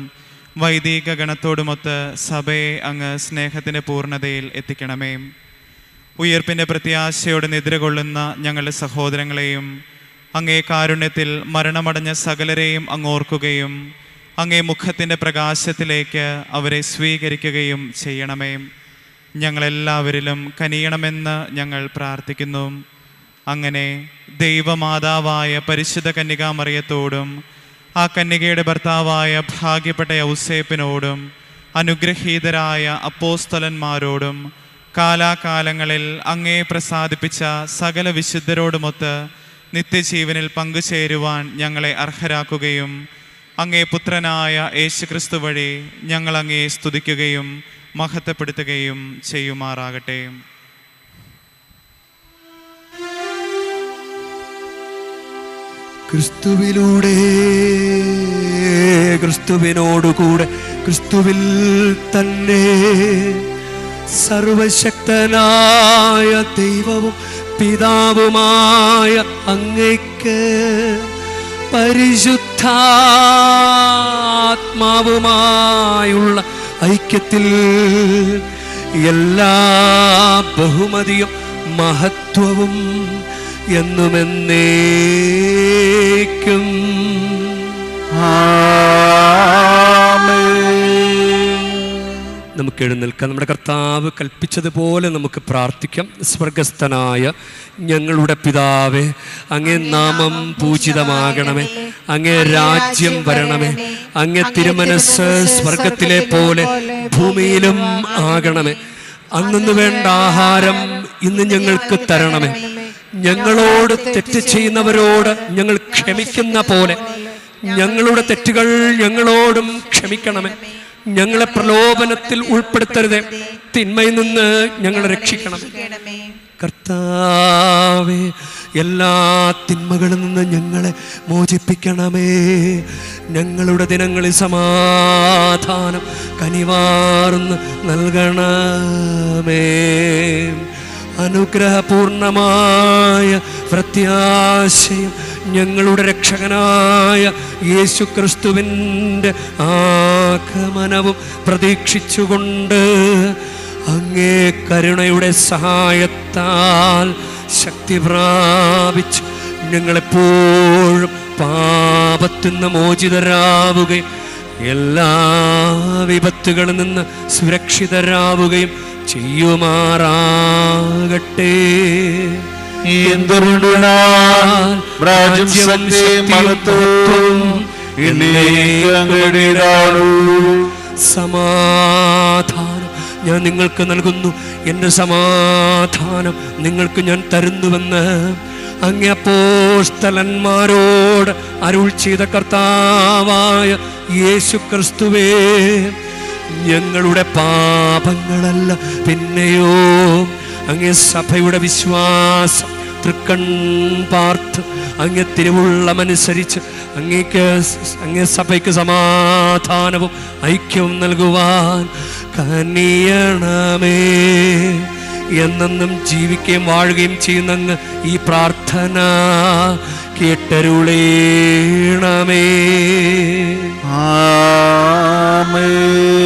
വൈദിക ഗണത്തോടുമൊത്ത് സഭയെ അങ്ങ് സ്നേഹത്തിൻ്റെ പൂർണ്ണതയിൽ എത്തിക്കണമേ. ഉയർപ്പിൻ്റെ പ്രത്യാശയോടെ നിദ്ര കൊള്ളുന്ന ഞങ്ങളുടെ സഹോദരങ്ങളെയും അങ്ങേ കാരുണ്യത്തിൽ മരണമടഞ്ഞ സകലരെയും അങ്ങോർക്കുകയും അങ്ങേ മുഖത്തിൻ്റെ പ്രകാശത്തിലേക്ക് അവരെ സ്വീകരിക്കുകയും ചെയ്യണമേ. ഞങ്ങളെല്ലാവരിലും കനിയണമെന്ന് ഞങ്ങൾ പ്രാർത്ഥിക്കുന്നു. അങ്ങനെ ദൈവമാതാവായ പരിശുദ്ധ കന്യകാമറിയത്തോടും ആ കന്യകയുടെ ഭർത്താവായ ഭാഗ്യപ്പെട്ട യൗസേപ്പിനോടും അനുഗ്രഹീതരായ അപ്പോസ്തലന്മാരോടും കാലാകാലങ്ങളിൽ അങ്ങേ പ്രസാദിപ്പിച്ച സകല വിശുദ്ധരോടുമൊത്ത് നിത്യജീവനിൽ പങ്കുചേരുവാൻ ഞങ്ങളെ അർഹരാക്കുകയും അങ്ങേ പുത്രനായ യേശുക്രിസ്തു വഴി ഞങ്ങൾ അങ്ങേ സ്തുതിക്കുകയും മഹത്വപ്പെടുത്തുകയും ചെയ്യുമാറാകട്ടെ. ക്രിസ്തുവിലൂടെ, ക്രിസ്തുവിനോടുകൂടെ, ക്രിസ്തുവിൽ തന്നെ സർവശക്തനായ ദൈവവും പിതാവുമായ അങ്ങയ്ക്ക് പരിശുദ്ധാത്മാവുമായുള്ള ഐക്യത്തിൽ എല്ലാ ബഹുമതിയും മഹത്വവും എന്നുമെന്നേക്കും ആമേൻ. നമുക്ക് എഴുന്നേൽക്കാം. നമ്മുടെ കർത്താവ് കൽപ്പിച്ചതുപോലെ നമുക്ക് പ്രാർത്ഥിക്കാം. സ്വർഗസ്ഥനായ ഞങ്ങളുടെ പിതാവേ, അങ്ങേ നാമം പൂജിതമാകണമേ, അങ്ങേ രാജ്യം വരണമേ, അങ്ങേ തിരുമനസ് സ്വർഗത്തിലെ പോലെ ഭൂമിയിലും ആകണമേ. അന്നു വേണ്ട ആഹാരം ഇന്ന് ഞങ്ങൾക്ക് തരണമേ. ഞങ്ങളോട് തെറ്റ് ചെയ്യുന്നവരോട് ഞങ്ങൾ ക്ഷമിക്കുന്ന പോലെ ഞങ്ങളുടെ തെറ്റുകൾ ഞങ്ങളോടും ക്ഷമിക്കണമേ. ഞങ്ങളെ പ്രലോഭനത്തിൽ ഉൾപ്പെടുത്തരുതേ, തിന്മയിൽ നിന്ന് ഞങ്ങളെ രക്ഷിക്കണം. കർത്താവേ, എല്ലാ തിന്മകളിൽ നിന്ന് ഞങ്ങളെ മോചിപ്പിക്കണമേ. ഞങ്ങളുടെ ദിനങ്ങളിൽ സമാധാനം കനിവാർന്ന് നൽകണമേ. അനുഗ്രഹപൂർണമായ പ്രത്യാശയും ഞങ്ങളുടെ രക്ഷകനായ യേശു ക്രിസ്തുവിൻ്റെ ആഗമനവും പ്രതീക്ഷിച്ചുകൊണ്ട് അങ്ങേ കരുണയുടെ സഹായത്താൽ ശക്തി പ്രാപിച്ച് ഞങ്ങളെപ്പോഴും പാപത്തിൽ നിന്ന് മോചിതരാവുകയും എല്ലാ വിപത്തുകളിൽ നിന്ന് സുരക്ഷിതരാവുകയും ചെയ്യുമാറാകട്ടെ. സമാധാനം ഞാൻ നിങ്ങൾക്ക് നൽകുന്നു, എൻ്റെ സമാധാനം നിങ്ങൾക്ക് ഞാൻ തരുന്നുവെന്ന് അങ്ങേ അപ്പോസ്തലന്മാരോട് അരുൾ ചെയ്ത കർത്താവായ യേശു ക്രിസ്തുവേ, ഞങ്ങളുടെ പാപങ്ങളല്ല പിന്നെയോ അങ്ങേ സഭയുടെ വിശ്വാസം തൃക്കൺ പാർത്ത് അങ്ങേ തിരുവുള്ളമനുസരിച്ച് അങ്ങേ സഭയ്ക്ക് സമാധാനവും ഐക്യവും നൽകുവാൻ കനിയണമേ. എന്നെന്നും ജീവിക്കുകയും വാഴുകയും ചെയ്യുന്ന അങ്ങ് ഈ പ്രാർത്ഥന കേട്ടരുളേണമേ.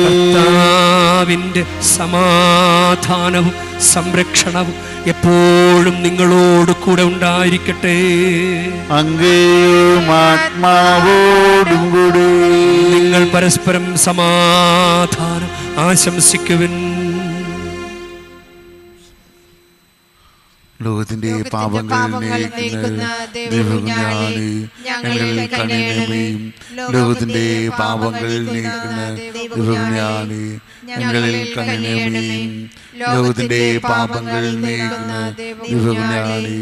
കർത്താവിൻ്റെ സമാധാനവും സംരക്ഷണവും എപ്പോഴും നിങ്ങളോട് കൂടെ ഉണ്ടായിരിക്കട്ടെ. അങ്ങേയും ആത്മാവോടും കൂടി നിങ്ങൾ പരസ്പരം സമാധാനം ആശംസിക്കുവിൻ. ലോകത്തിന്റെ പാപങ്ങൾ നീക്കുന്ന ദൈവകുഞ്ഞാണേ, ഞങ്ങളിൽ കനിയണമേയും. ലോകത്തിന്റെ പാപങ്ങൾ നീക്കുന്ന ദൈവകുഞ്ഞാണേ, ഞങ്ങളിൽ കനിയണമേയും. ലോകത്തിന്റെ പാപങ്ങൾ നീക്കുന്ന ദൈവകുഞ്ഞാണേ,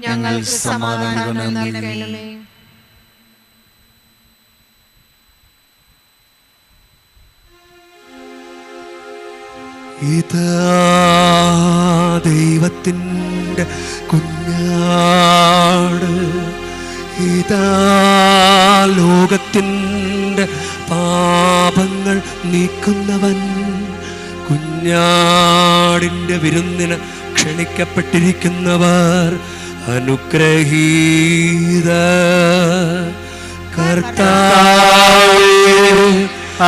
ഞങ്ങൾക്ക് സമാധാനം നൽകണമേ. ഇതാ ദൈവത്തിൻ്റെ കുഞ്ഞാട്, ഇതാ ലോകത്തിൻ്റെ പാപങ്ങൾ നീക്കുന്നവൻ. കുഞ്ഞാടിൻ്റെ വിരുന്നിന് ക്ഷണിക്കപ്പെട്ടിരിക്കുന്നവർ അനുഗ്രഹീത. കർത്താവേ,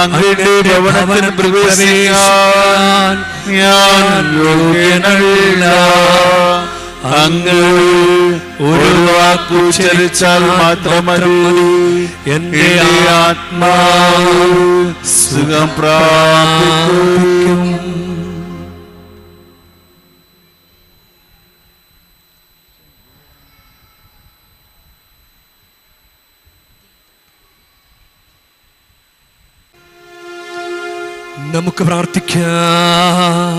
അങ്ങയുടെ ഭവനത്തിൽ പ്രവേശിക്കാൻ ഞാൻ യോഗ്യനല്ല. അങ്ങ് ഒരു വാക്കുച്ചരിച്ചാൽ മാത്രമതി എന്റെ ആത്മാവ് സുഖം പ്രാപിക്കും. നമുക്ക് പ്രാർത്ഥിക്കാം.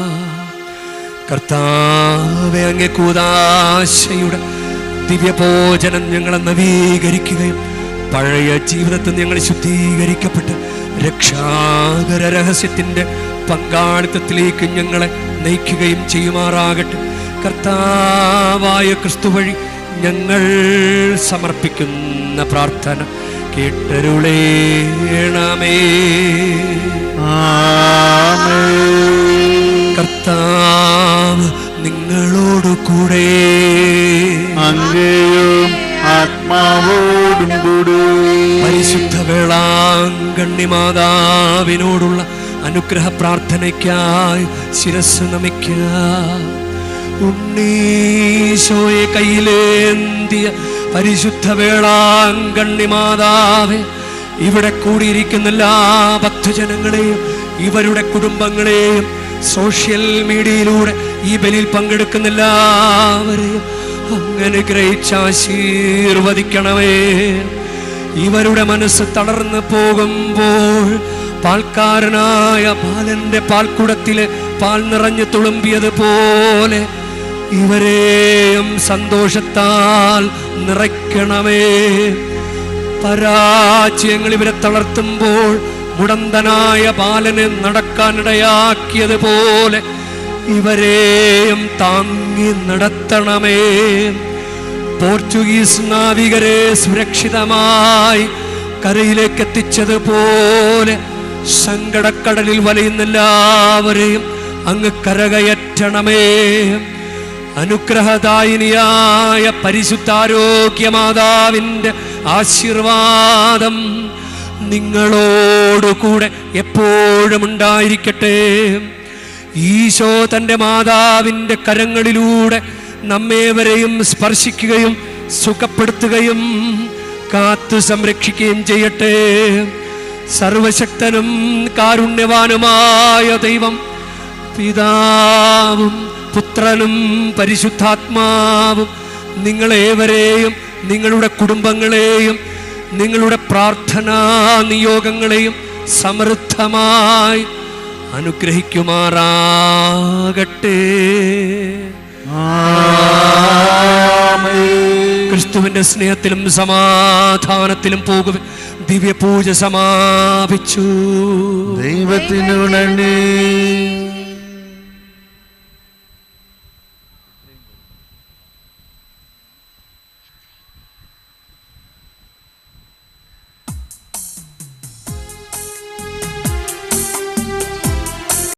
കർത്താവേ, അങ്ങേ കൂദാശയുടെ ദിവ്യഭോജനം ഞങ്ങളെ നവീകരിക്കുകയും പഴയ ജീവിതത്തിൽ ഞങ്ങൾ ശുദ്ധീകരിക്കപ്പെട്ട് രക്ഷാകര രഹസ്യത്തിൻ്റെ പങ്കാളിത്തത്തിലേക്ക് ഞങ്ങളെ നയിക്കുകയും ചെയ്യുമാറാകട്ടെ. കർത്താവായ ക്രിസ്തു വഴി ഞങ്ങൾ സമർപ്പിക്കുന്ന പ്രാർത്ഥന കേട്ടരുളേണമേ. കർത്താവ് നിങ്ങളോട് കൂടെ, അങ്ങേയും ആത്മാവോടും കൂടി. പരിശുദ്ധ വേളാങ്കണ്ണി മാതാവിനോടുള്ള അനുഗ്രഹ പ്രാർത്ഥനയ്ക്കായി ശിരസ് നമിക്കുക. ഉണ്ണീശോയെ കയ്യിലേന്തിയ പരിശുദ്ധ വേളാങ്കണ്ണി മാതാവേ, ഇവിടെ കൂടിയിരിക്കുന്ന എല്ലാ ഭക്തജനങ്ങളെയും ഇവരുടെ കുടുംബങ്ങളെയും സോഷ്യൽ മീഡിയയിലൂടെ ഈ ബലിയിൽ പങ്കെടുക്കുന്ന എല്ലാവരെയും അങ്ങനെ ഗ്രഹിച്ചാശീർവദിക്കണമേ. ഇവരുടെ മനസ്സ് തളർന്നു പോകുമ്പോൾ പാൽക്കാരനായ ബാലന്റെ പാൽക്കുടത്തിലെ പാൽ നിറഞ്ഞു തുളുമ്പിയതുപോലെ ഇവരെയും സന്തോഷത്താൽ നിറയ്ക്കണമേ. പരാജയങ്ങൾ ഇവരെ തളർത്തുമ്പോൾ മുടന്തനായ ബാലനെ നടക്കാനിടയാക്കിയതുപോലെ ഇവരെയും താങ്ങി നടത്തണമേ. പോർച്ചുഗീസ് നാവികരെ സുരക്ഷിതമായി കരയിലേക്ക് എത്തിച്ചതുപോലെ സങ്കടക്കടലിൽ വലയുന്ന എല്ലാവരെയും അങ്ങ് കരകയറ്റണമേ. അനുഗ്രഹദായിനിയായ പരിശുദ്ധാരോഗ്യ മാതാവിൻ്റെ ആശീർവാദം നിങ്ങളോടുകൂടെ എപ്പോഴും ഉണ്ടായിരിക്കട്ടെ. ഈശോ തൻ്റെ മാതാവിൻ്റെ കരങ്ങളിലൂടെ നമ്മേവരെയും സ്പർശിക്കുകയും സുഖപ്പെടുത്തുകയും കാത്തു സംരക്ഷിക്കുകയും ചെയ്യട്ടെ. സർവശക്തനും കാരുണ്യവാനുമായ ദൈവം പിതാവും പുത്രനും പരിശുദ്ധാത്മാവും നിങ്ങളേവരെയും നിങ്ങളുടെ കുടുംബങ്ങളെയും നിങ്ങളുടെ പ്രാർത്ഥനാ നിയോഗങ്ങളെയും സമൃദ്ധമായി അനുഗ്രഹിക്കുമാറാകട്ടെ. ക്രിസ്തുവിന്റെ സ്നേഹത്തിലും സമാധാനത്തിലും പോകുക. ദിവ്യപൂജ സമാപിച്ചു. ദൈവത്തിനു നന്ദി.